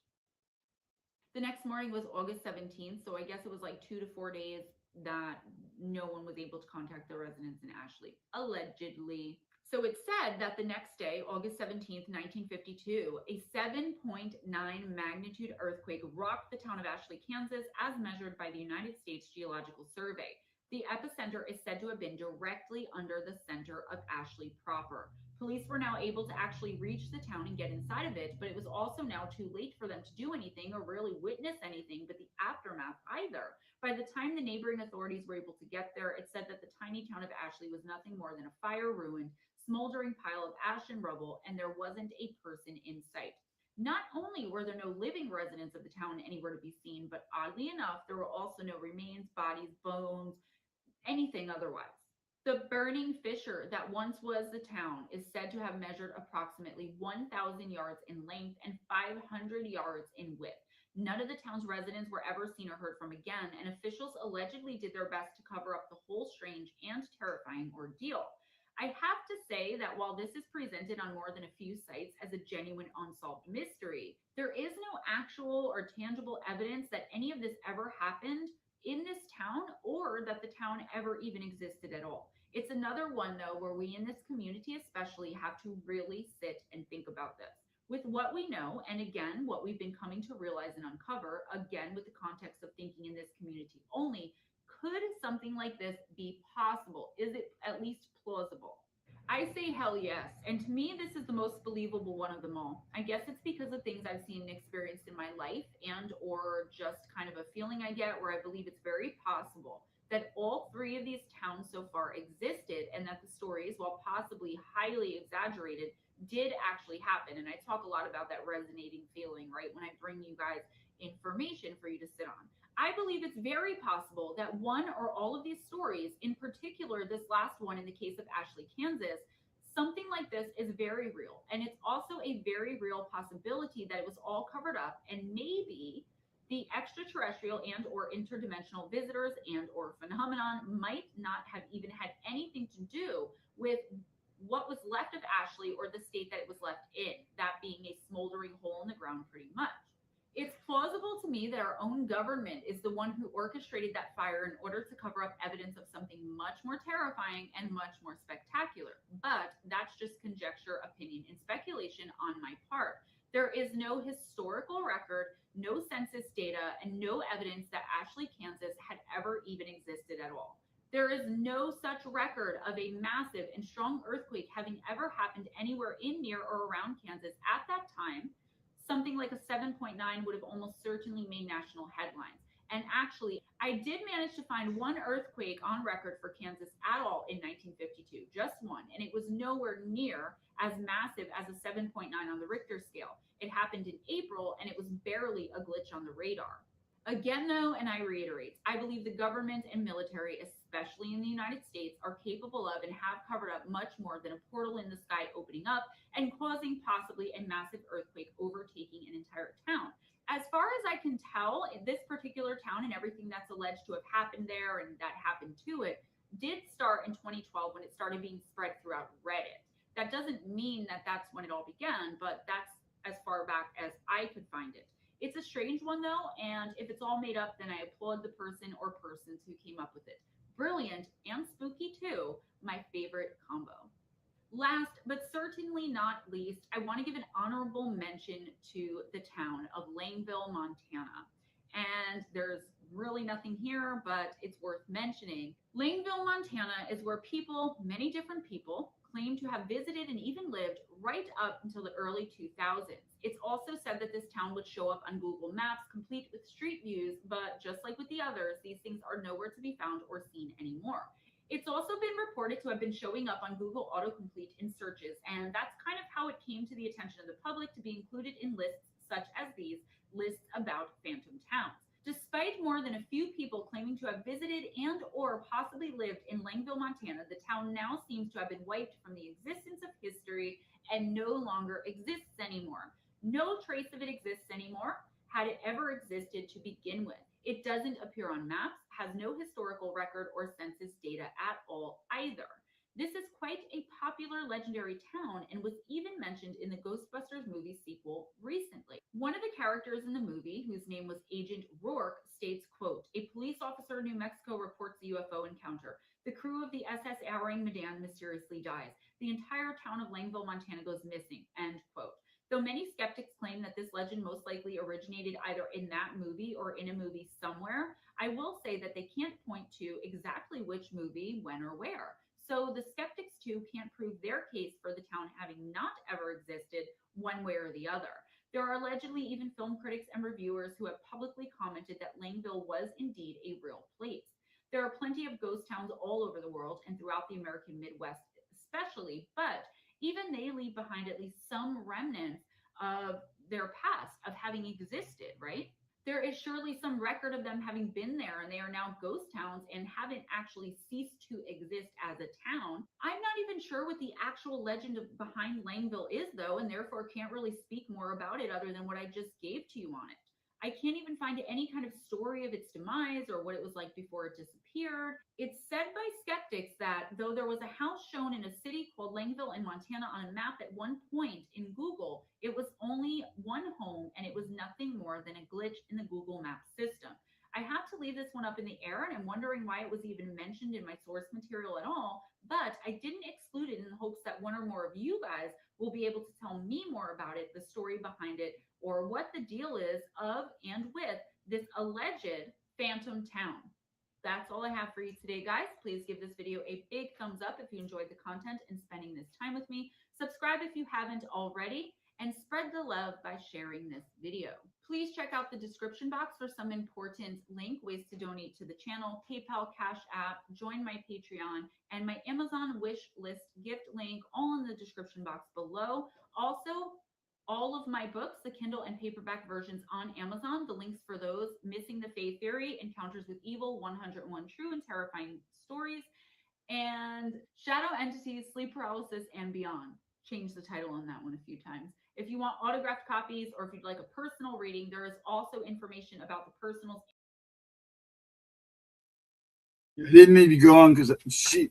The next morning was August 17th, so I guess it was like 2 to 4 days that no one was able to contact the residents in Ashley, allegedly. So it's said that the next day, August 17th, 1952, a 7.9 magnitude earthquake rocked the town of Ashley, Kansas, as measured by the United States Geological Survey. The epicenter is said to have been directly under the center of Ashley proper. Police were now able to actually reach the town and get inside of it, but it was also now too late for them to do anything or really witness anything but the aftermath either. By the time the neighboring authorities were able to get there, it said that the tiny town of Ashley was nothing more than a fire-ruined, smoldering pile of ash and rubble, and there wasn't a person in sight. Not only were there no living residents of the town anywhere to be seen, but oddly enough, there were also no remains, bodies, bones, anything otherwise. The burning fissure that once was the town is said to have measured approximately 1,000 yards in length and 500 yards in width. None of the town's residents were ever seen or heard from again, and officials allegedly did their best to cover up the whole strange and terrifying ordeal. I have to say that while this is presented on more than a few sites as a genuine unsolved mystery, there is no actual or tangible evidence that any of this ever happened in this town or that the town ever even existed at all. It's another one, though, where we in this community especially have to really sit and think about this. With what we know, and again, what we've been coming to realize and uncover, again, with the context of thinking in this community only, could something like this be possible? Is it at least plausible? I say hell yes. And to me, this is the most believable one of them all. I guess it's because of things I've seen and experienced in my life and or just kind of a feeling I get where I believe it's very possible that all three of these towns so far existed and that the stories, while possibly highly exaggerated, did actually happen. And I talk a lot about that resonating feeling, right? When I bring you guys information for you to sit on. I believe it's very possible that one or all of these stories, in particular, this last one in the case of Ashley, Kansas, something like this is very real. And it's also a very real possibility that it was all covered up and maybe the extraterrestrial and or interdimensional visitors and or phenomenon might not have even had anything to do with what was left of Ashley or the state that it was left in, that being a smoldering hole in the ground pretty much. It's plausible to me that our own government is the one who orchestrated that fire in order to cover up evidence of something much more terrifying and much more spectacular. But that's just conjecture, opinion, and speculation on my part. There is no historical record, no census data, and no evidence that Ashley, Kansas had ever even existed at all. There is no such record of a massive and strong earthquake having ever happened anywhere in, near, or around Kansas at that time. Something like a 7.9 would have almost certainly made national headlines. And actually, I did manage to find one earthquake on record for Kansas at all in 1952, just one, and it was nowhere near as massive as a 7.9 on the Richter scale. It happened in April, and it was barely a glitch on the radar. Again, though, and I reiterate, I believe the government and military, especially in the United States, are capable of and have covered up much more than a portal in the sky opening up and causing possibly a massive earthquake overtaking an entire town. As far as I can tell, this particular town and everything that's alleged to have happened there and that happened to it did start in 2012 when it started being spread throughout Reddit. That doesn't mean that that's when it all began, but that's as far back as I could find it. It's a strange one though, and if it's all made up, then I applaud the person or persons who came up with it. Brilliant and spooky too, my favorite combo. Last but certainly not least, I want to give an honorable mention to the town of Langeville, Montana. And there's really nothing here, but it's worth mentioning. Langeville, Montana is where people, many different people, claim to have visited and even lived right up until the early 2000s. It's also said that this town would show up on Google Maps complete with street views, but just like with the others, these things are nowhere to be found or seen anymore. It's also been reported to have been showing up on Google autocomplete in searches, and that's kind of how it came to the attention of the public to be included in lists such as these lists about phantom towns. Despite more than a few people claiming to have visited and or possibly lived in Langeville, Montana, the town now seems to have been wiped from the existence of history and no longer exists anymore. No trace of it exists anymore, had it ever existed to begin with. It doesn't appear on maps, has no historical record or census data at all either. This is quite a popular legendary town and was even mentioned in the Ghostbusters movie sequel recently. One of the characters in the movie, whose name was Agent Rourke, states, quote, "A police officer in New Mexico reports a UFO encounter. The crew of the SS Ouring Medan mysteriously dies. The entire town of Langeville, Montana goes missing," end quote. Though many skeptics claim that this legend most likely originated either in that movie or in a movie somewhere, I will say that they can't point to exactly which movie, when, or where. So the skeptics too can't prove their case for the town having not ever existed one way or the other. There are allegedly even film critics and reviewers who have publicly commented that Langeville was indeed a real place. There are plenty of ghost towns all over the world and throughout the American Midwest especially, but even they leave behind at least some remnants of their past, of having existed, right? There is surely some record of them having been there and they are now ghost towns and haven't actually ceased to exist as a town. I'm not even sure what the actual legend behind Langeville is, though, and therefore can't really speak more about it other than what I just gave to you on it. I can't even find any kind of story of its demise or what it was like before it disappeared. It's said by skeptics that though there was a house shown in a city called Langville in Montana on a map at one point in Google, it was only one home and it was nothing more than a glitch in the Google Maps system. I have to leave this one up in the air, and I'm wondering why it was even mentioned in my source material at all. But I didn't exclude it in the hopes that one or more of you guys will be able to tell me more about it, the story behind it, or what the deal is of and with this alleged phantom town. That's all I have for you today, guys. Please give this video a big thumbs up if you enjoyed the content and spending this time with me. Subscribe if you haven't already, and spread the love by sharing this video. Please check out the description box for some important ways to donate to the channel, PayPal, Cash App, join my Patreon, and my Amazon wish list gift link, all in the description box below. Also, all of my books, the Kindle and paperback versions on Amazon, the links for those: Missing the Fae Theory, Encounters with Evil, 101 True and Terrifying Stories, and Shadow Entities, Sleep Paralysis, and Beyond. Changed the title on that one a few times. If you want autographed copies or if you'd like a personal reading, there is also information about the personals. I didn't need to go on because she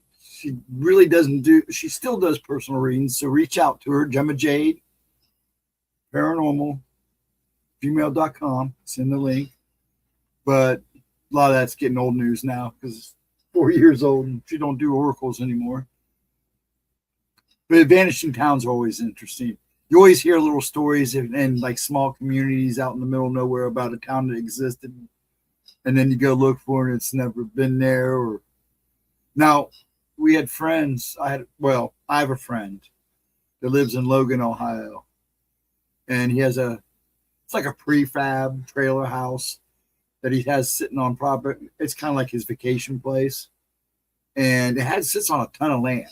really doesn't do, she still does personal readings. So reach out to her, GemmaJadeParanormal, gmail.com. Send the link. But a lot of that's getting old news now because it's 4 years old and she don't do oracles anymore. But vanishing towns are always interesting. You always hear little stories in like small communities out in the middle of nowhere about a town that existed, and then you go look for it and it's never been there. Or now we had friends. I have a friend that lives in Logan, Ohio, and he has it's like a prefab trailer house that he has sitting on property. It's kind of like his vacation place, and it sits on a ton of land.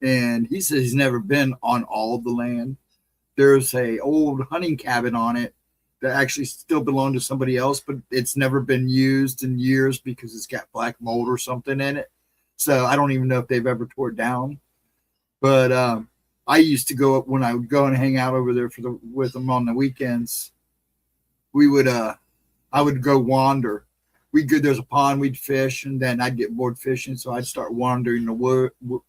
And he says he's never been on all of the land. There's a old hunting cabin on it that actually still belonged to somebody else, but it's never been used in years because it's got black mold or something in it. So I don't even know if they've ever tore it down. But I used to go up when I would go and hang out over there with them on the weekends. I would go wander. There's a pond, we'd fish, and then I'd get bored fishing, so I'd start wandering the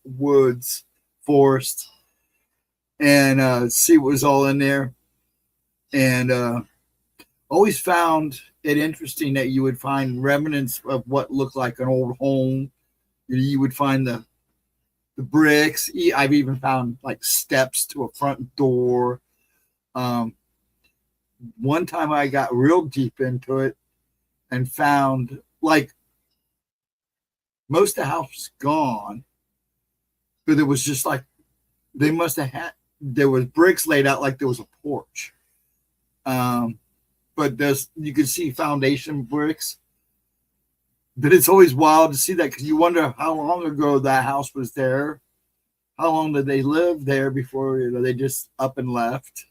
woods, forest, and see what was all in there. And always found it interesting that you would find remnants of what looked like an old home. You would find the bricks. I've even found like steps to a front door. One time I got real deep into it and found like most of the house was gone, but it was just like they must have had, there was bricks laid out like there was a porch. But you could see foundation bricks. But it's always wild to see that because you wonder how long ago that house was there. How long did they live there before they just up and left?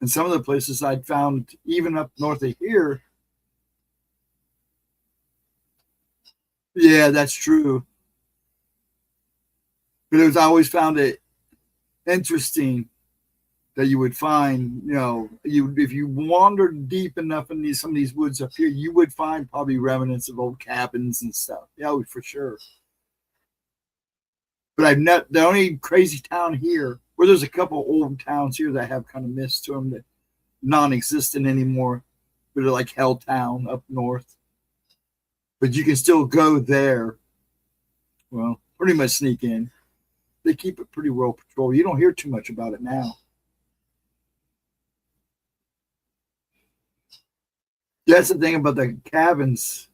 And some of the places I'd found, even up north of here. Yeah, that's true. But I always found it interesting that you would find, if you wandered deep enough in some of these woods up here, you would find probably remnants of old cabins and stuff. Yeah, for sure. But the only crazy town here, where there's a couple of old towns here that have kind of myths to them that non-existent anymore, but they're like Helltown up north. But you can still go there. Well, pretty much sneak in. They keep it pretty well patrolled. You don't hear too much about it now. That's the thing about the cabins.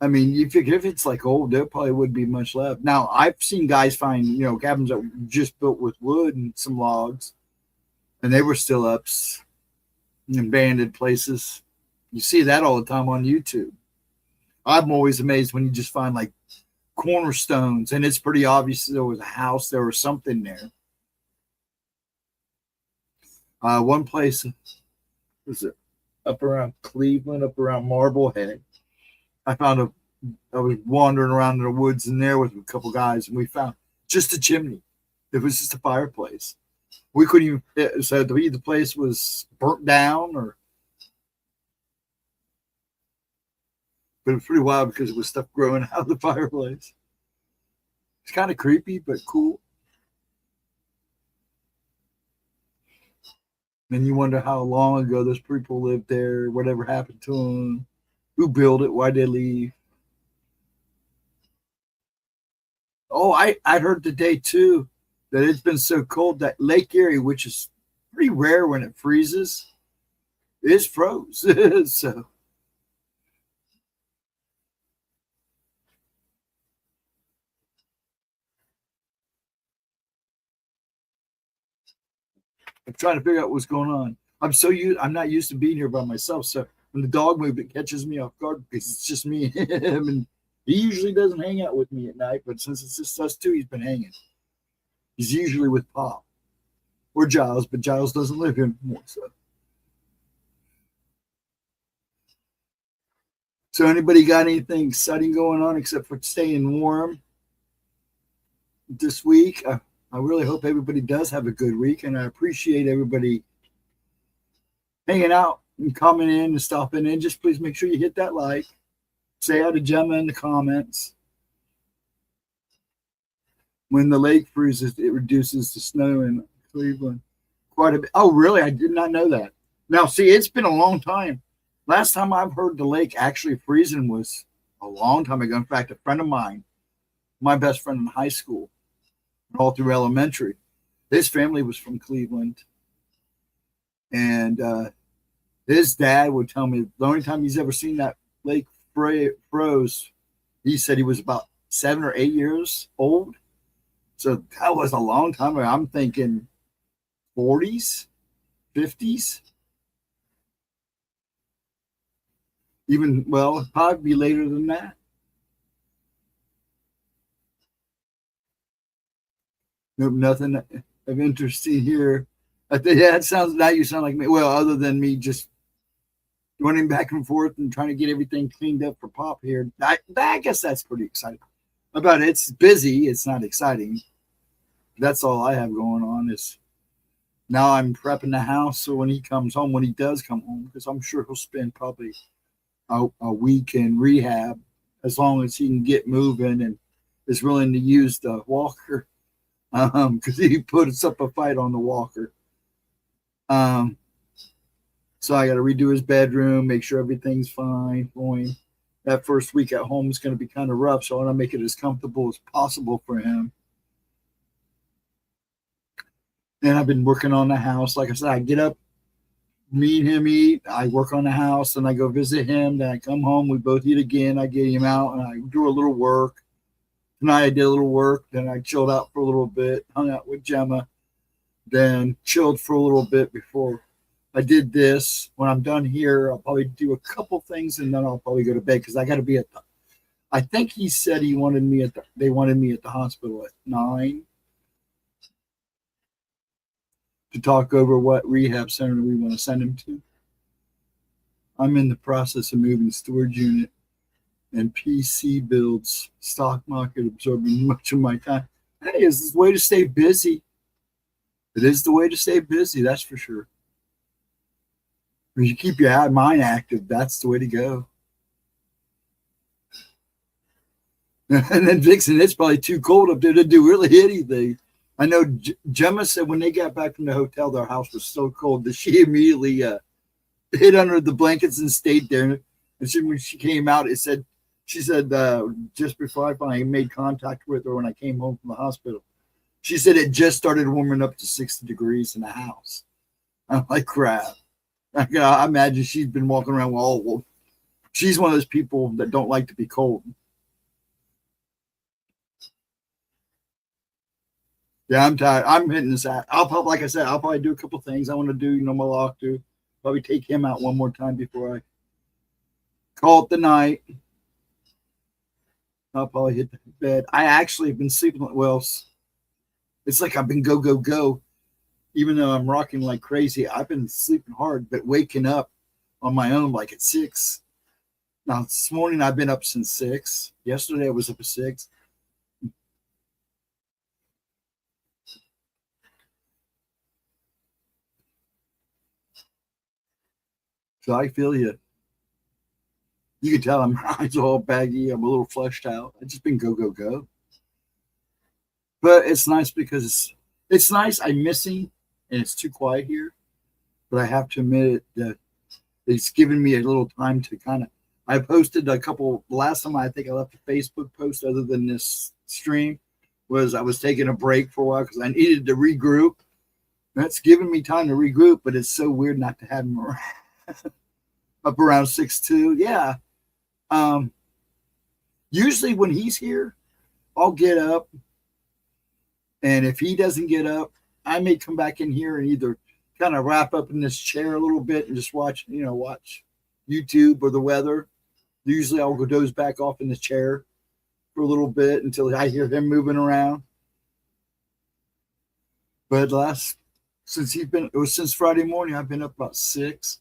I mean, you figure if it's like old, there probably would be much left. Now, I've seen guys find, cabins that were just built with wood and some logs, and they were still up in abandoned places. You see that all the time on YouTube. I'm always amazed when you just find like cornerstones, and it's pretty obvious there was a house, there was something there. One place was it up around Cleveland, up around Marblehead. I was wandering around in the woods in there with a couple guys, and we found just a chimney. It was just a fireplace. We couldn't even, so the place was burnt down, or, but it was pretty wild because it was stuff growing out of the fireplace. It's kind of creepy, but cool. And you wonder how long ago those people lived there, whatever happened to them, who built it, why they leave. Oh, I heard today too that it's been so cold that Lake Erie, which is pretty rare when it freezes, is froze. So I'm trying to figure out what's going on. I'm not used to being here by myself. So when the dog moved, it catches me off guard because it's just me and him, and he usually doesn't hang out with me at night. But since it's just us two, he's been hanging. He's usually with Pop or Giles, but Giles doesn't live here anymore. So anybody got anything exciting going on except for staying warm this week? I really hope everybody does have a good week, and I appreciate everybody hanging out and coming in and stopping in. Just please make sure you hit that like. Say hi to Gemma in the comments. When the lake freezes, it reduces the snow in Cleveland quite a bit. Oh, really? I did not know that. Now, see, it's been a long time. Last time I've heard the lake actually freezing was a long time ago. In fact, a friend of mine, my best friend in high school, all through elementary, his family was from Cleveland. And his dad would tell me the only time he's ever seen that lake froze, he said he was about 7 or 8 years old. So that was a long time ago. I'm thinking 40s, 50s. Even, well, probably later than that. Nope, nothing of interesting here. I think, yeah, it sounds, now you sound like me. Well, other than me just running back and forth and trying to get everything cleaned up for Pop here. I guess that's pretty exciting. About it. It's busy. It's not exciting. That's all I have going on is now I'm prepping the house so when he comes home, when he does come home, because I'm sure he'll spend probably a week in rehab as long as he can get moving and is willing to use the walker, because he puts up a fight on the walker. So I got to redo his bedroom, make sure everything's fine for him. That first week at home is going to be kind of rough, so I want to make it as comfortable as possible for him. And I've been working on the house. Like I said, I get up, me and him eat, I work on the house, and I go visit him. Then I come home, we both eat again. I get him out, and I do a little work. Tonight I did a little work. Then I chilled out for a little bit, hung out with Gemma, then chilled for a little bit before I did this. When I'm done here, I'll probably do a couple things, and then I'll probably go to bed because I got to be at the. I think he said they wanted me at the hospital at 9 to talk over what rehab center we want to send him to. I'm in the process of moving storage unit and PC builds, stock market absorbing much of my time. Hey, it's the way to stay busy. It is the way to stay busy, that's for sure. If you keep your mind active, that's the way to go. And then Vixen, it's probably too cold up there to do really anything. I know Gemma said when they got back from the hotel, their house was so cold that she immediately hid under the blankets and stayed there. And when she came out, she said just before I finally made contact with her when I came home from the hospital, she said it just started warming up to 60 degrees in the house. I'm like, crap. I imagine she's been walking around with well, she's one of those people that don't like to be cold. Yeah, I'm tired. I'm hitting this out. Like I said, I'll probably do a couple things I want to do. My lock do. Probably take him out one more time before I call it the night. I'll probably hit the bed. I actually have been sleeping well. It's like I've been go. Even though I'm rocking like crazy, I've been sleeping hard, but waking up on my own like at 6. Now this morning I've been up since 6. Yesterday I was up at 6. So I feel you. You can tell my eyes are all baggy. I'm a little fleshed out. I've just been go, go, go. But it's nice because it's nice. I miss him, and it's too quiet here. But I have to admit that it's given me a little time to kind of. I posted a couple. Last time I think I left a Facebook post other than this stream was I was taking a break for a while because I needed to regroup. That's given me time to regroup, but it's so weird not to have him around. Up around 6'2". Yeah. Usually when he's here, I'll get up. And if he doesn't get up, I may come back in here and either kind of wrap up in this chair a little bit and just watch YouTube or the weather. Usually I'll go doze back off in the chair for a little bit until I hear him moving around. But since Friday morning, I've been up about 6.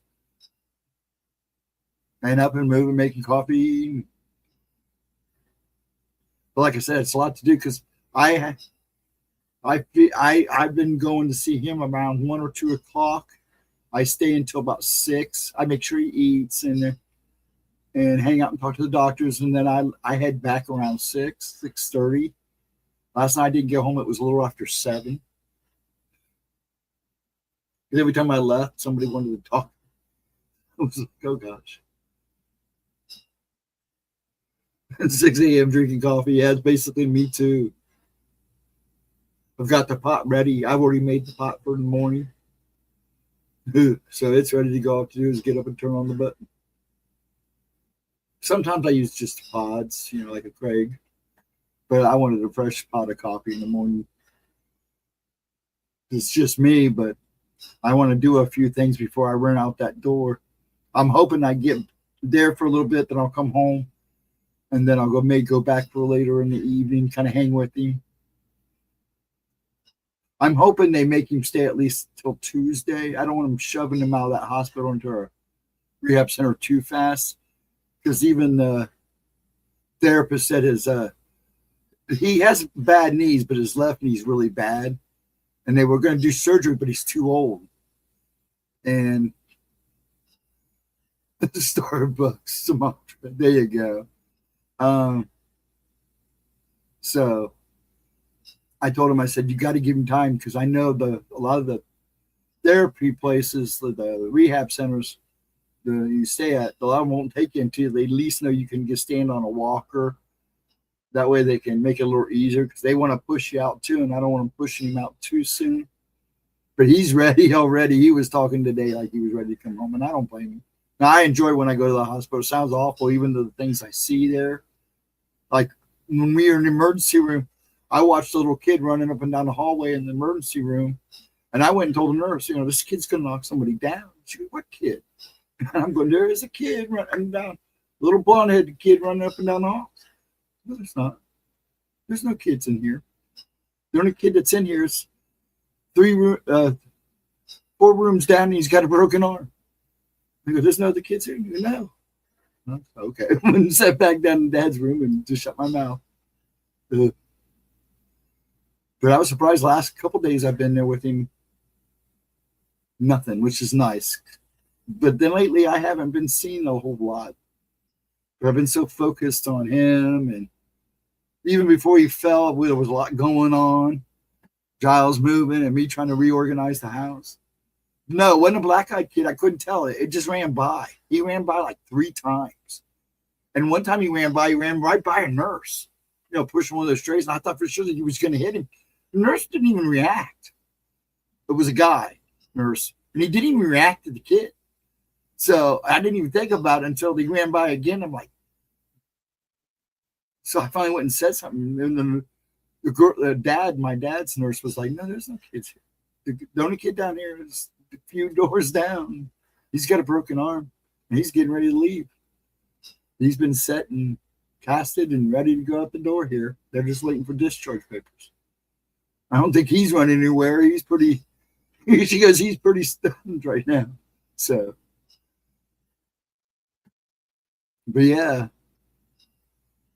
And I've been moving, making coffee. But like I said, it's a lot to do because I've been going to see him around 1 or 2 o'clock. I stay until about 6. I make sure he eats and hang out and talk to the doctors, and then I head back around 6:30. Last night I didn't get home; it was a little after 7. Because every time I left, somebody wanted to talk. I was like, oh gosh. At 6 a.m. drinking coffee. Yeah, it's basically me too. I've got the pot ready. I've already made the pot for the morning. So it's ready to go. All I have to do is get up and turn on the button. Sometimes I use just pods, like a Craig. But I wanted a fresh pot of coffee in the morning. It's just me, but I want to do a few things before I run out that door. I'm hoping I get there for a little bit, then I'll come home. And then I'll go back for later in the evening, kind of hang with him. I'm hoping they make him stay at least till Tuesday. I don't want him shoving him out of that hospital into a rehab center too fast. Because even the therapist said he has bad knees, but his left knee's really bad. And they were going to do surgery, but he's too old. And Starbucks, Sumatra. There you go. So I told him, I said, you got to give him time because I know a lot of the therapy places, the rehab centers you stay at, a lot of them won't take you until they at least know you can just stand on a walker. That way they can make it a little easier because they want to push you out too, and I don't want them pushing him out too soon. But he's ready already. He was talking today like he was ready to come home, and I don't blame him. Now, I enjoy when I go to the hospital. It sounds awful, even the things I see there. Like when we were in the emergency room, I watched a little kid running up and down the hallway in the emergency room, and I went and told the nurse, this kid's going to knock somebody down. She goes, what kid? And I'm going, there is a kid running down, a little blonde-headed kid running up and down the hall. No, there's not. There's no kids in here. The only kid that's in here is 4 rooms down, and he's got a broken arm. I go, there's no other kids here? No. Okay. I went and sat back down in Dad's room and just shut my mouth. But I was surprised last couple days I've been there with him. Nothing, which is nice. But then lately I haven't been seeing a whole lot. But I've been so focused on him, and even before he fell, there was a lot going on. Giles moving and me trying to reorganize the house. No, it wasn't a black-eyed kid. I couldn't tell it. It just ran by. He ran by like 3 times. And one time he ran right by a nurse, pushing one of those trays. And I thought for sure that he was going to hit him. The nurse didn't even react. It was a guy, nurse. And he didn't even react to the kid. So I didn't even think about it until he ran by again. I'm like, so I finally went and said something. And then my dad's nurse was like, no, there's no kids here. The only kid down here is a few doors down. He's got a broken arm and he's getting ready to leave. He's been set and casted and ready to go out the door here. They're just waiting for discharge papers. I don't think he's running anywhere. She goes, he's pretty stunned right now. So, but yeah,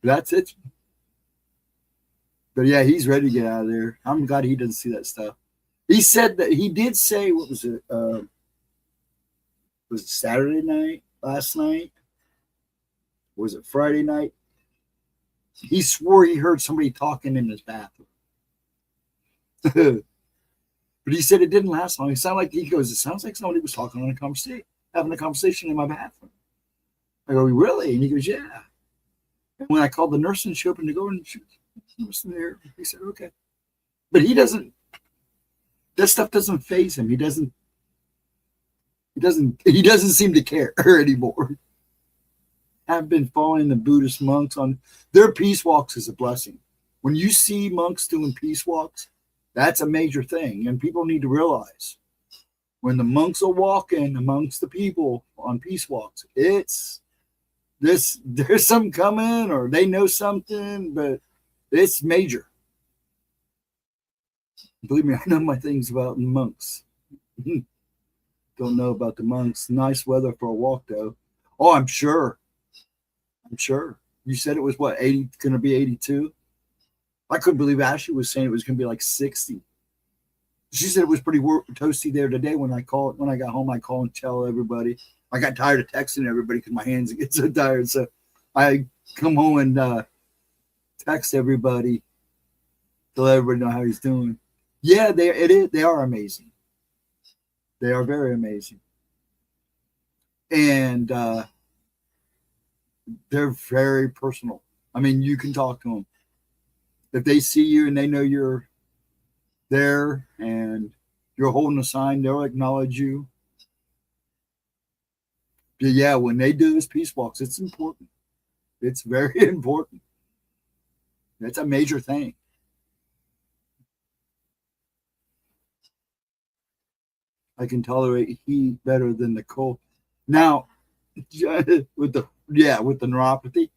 that's it. But yeah, he's ready to get out of there. I'm glad he doesn't see that stuff. He said that he did say, what was it? Was it Saturday night, last night? Was it Friday night? He swore he heard somebody talking in his bathroom. But he said it didn't last long. It sounded like, he goes, it sounds like somebody was talking on a conversation, having a conversation in my bathroom. I go, really? And he goes, yeah. And when I called the nurse and she opened the door and she was there, he said, okay. But he doesn't, that stuff doesn't faze him. He doesn't seem to care anymore. I've been following the Buddhist monks on their peace walks is a blessing. When you see monks doing peace walks, that's a major thing. And people need to realize when the monks are walking amongst the people on peace walks, it's this, there's some coming or they know something, but it's major. Believe me, I know my things about monks. Don't know about the monks. Nice weather for a walk, though. Oh, I'm sure. I'm sure. You said it was what, 80, going to be 82? I couldn't believe Ashley was saying it was going to be like 60. She said it was pretty toasty there today. When I got home, I call and tell everybody. I got tired of texting everybody because my hands get so tired. So I come home and text everybody to let everybody know how he's doing. Yeah, they are amazing. They are very amazing. And they're very personal. I mean, you can talk to them. If they see you and they know you're there and you're holding a sign, they'll acknowledge you. But yeah, when they do this peace walks, it's important. It's very important. It's a major thing. I can tolerate heat better than the cold. Now, with the neuropathy,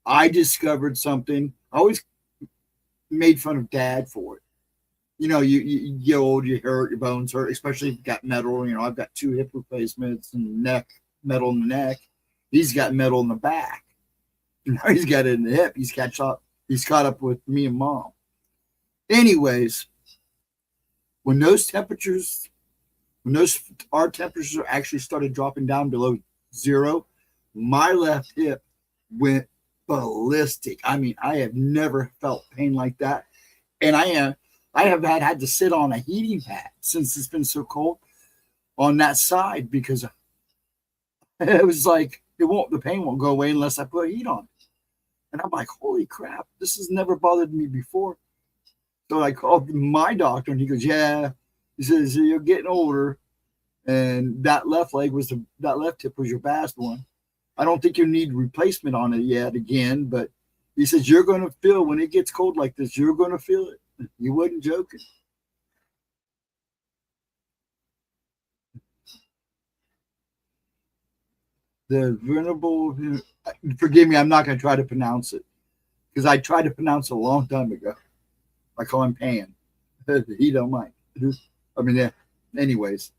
I discovered something. I always made fun of Dad for it. You know, you get old, you hurt, your bones hurt, especially if you got metal. You know, I've got 2 hip replacements and metal in the neck. He's got metal in the back. Now he's got it in the hip. He's caught up with me and Mom. Anyways, when our temperatures actually started dropping down below 0, my left hip went ballistic. I mean, I have never felt pain like that. And I have had to sit on a heating pad since it's been so cold on that side because it was like the pain won't go away unless I put heat on. And I'm like, holy crap, this has never bothered me before. So I called my doctor and he goes, yeah. He says, you're getting older. And that left hip was your bad one. I don't think you need replacement on it yet again, but he says, you're going to feel when it gets cold like this, you're going to feel it. He wasn't joking. The venerable, forgive me, I'm not going to try to pronounce it because I tried to pronounce it a long time ago. I call him Pan. He don't mind. I mean, yeah. Anyways,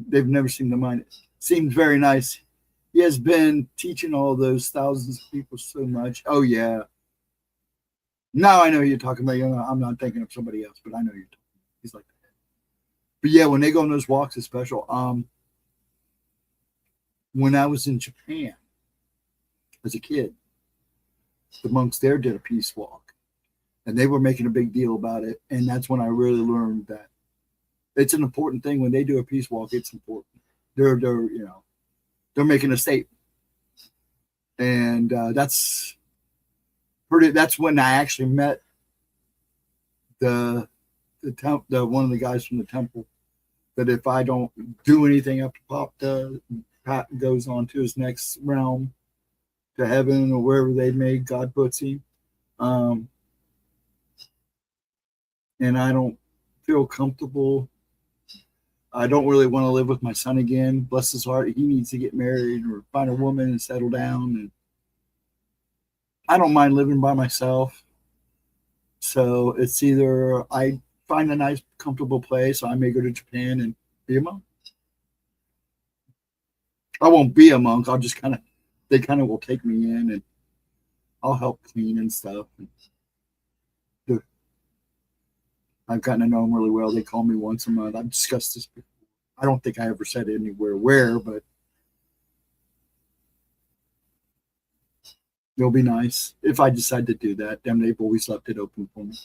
they've never seemed to mind it. Seems very nice. He has been teaching all those thousands of people so much. Oh, yeah. Now I know who you're talking about. I'm not thinking of somebody else, but I know you're talking. He's like that. But yeah, when they go on those walks, it's special. When I was in Japan as a kid, the monks there did a peace walk, and they were making a big deal about it. And that's when I really learned that it's an important thing. When they do a peace walk, it's important. They're making a statement, and that's when I actually met the one of the guys from the temple. That if I don't do anything after Pat goes on to his next realm, to heaven or wherever they made God puts him, and I don't feel comfortable. I don't really want to live with my son again. Bless his heart. He needs to get married or find a woman and settle down. And I don't mind living by myself. So it's either I find a nice, comfortable place, or I may go to Japan and be a monk. I won't be a monk. I'll just they will take me in and I'll help clean and stuff. I've gotten to know them really well. They call me once a month. I've discussed this before. I don't think I ever said anywhere where, but it'll be nice if I decide to do that. Damn, they've always left it open for me.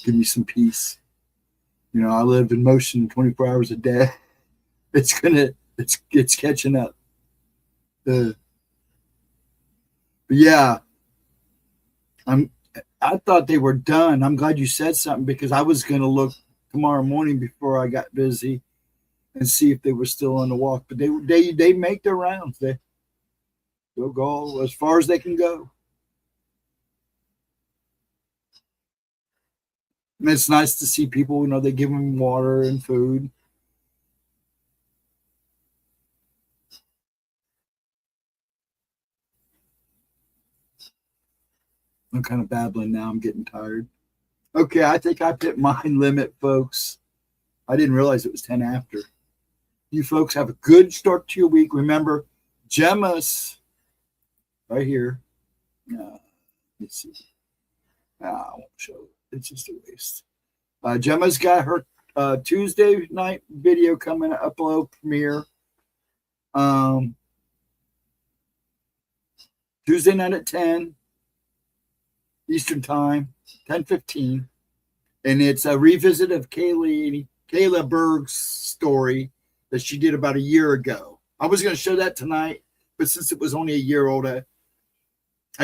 Give me some peace. You know, I live in motion 24 hours a day. It's catching up. But yeah, I thought they were done. I'm glad you said something because I was going to look tomorrow morning before I got busy and see if they were still on the walk. But they make their rounds. They'll go as far as they can go. And it's nice to see people, you know, they give them water and food. I'm kind of babbling now. I'm getting tired. Okay, I think I've hit my limit, folks. I didn't realize it was 10 after. You folks have a good start to your week. Remember, Gemma'S right here. Let's see. I won't show it. It's just a waste. Gemma'S got her Tuesday night video coming to upload premiere. Tuesday night at 10 Eastern time, 10:15, and it's a revisit of Kayla Berg's story that she did about a year ago. I was going to show that tonight, but since it was only a year old, I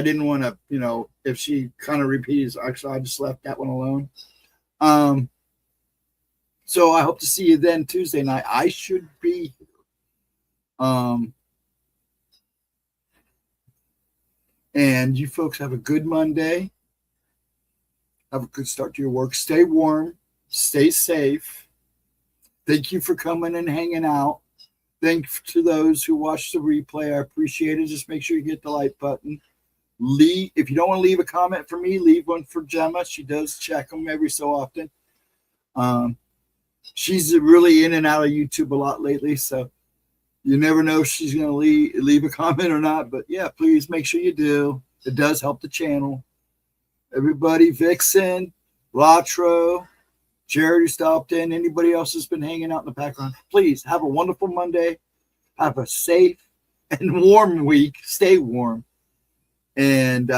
didn't want to, you know, if she kind of repeats, actually, I just left that one alone. So I hope to see you then Tuesday night. I should be here. And you folks have a good Monday. Have a good start to your work. Stay warm. Stay safe. Thank you for coming and hanging out. Thanks to those who watched the replay. I appreciate it. Just make sure you hit the like button. If you don't want to leave a comment for me, leave one for Gemma. She does check them every so often. She's really in and out of YouTube a lot lately, so you never know if she's going to leave a comment or not. But yeah, please make sure you do. It does help the channel. Everybody, Vixen, Latro, Jared who stopped in, anybody else has been hanging out in the background, please have a wonderful Monday. Have a safe and warm week. Stay warm. And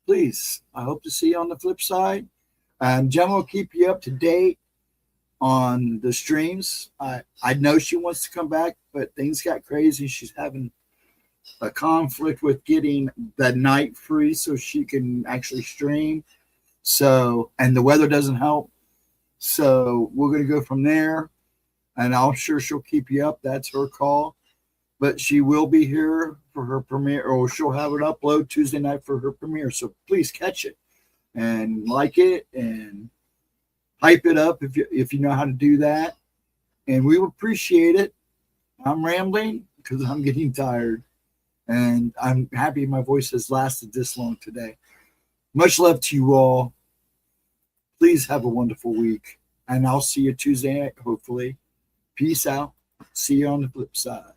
please, I hope to see you on the flip side. Gemma will keep you up to date on the streams. I know she wants to come back, but things got crazy. She's having a conflict with getting the night free so she can actually stream. So, and the weather doesn't help. So we're going to go from there, and I'm sure she'll keep you up. That's her call. But she will be here for her premiere, or she'll have it upload Tuesday night for her premiere. So please catch it and like it and hype it up if you know how to do that. And we appreciate it. I'm rambling because I'm getting tired. And I'm happy my voice has lasted this long today. Much love to you all. Please have a wonderful week. And I'll see you Tuesday night, hopefully. Peace out. See you on the flip side.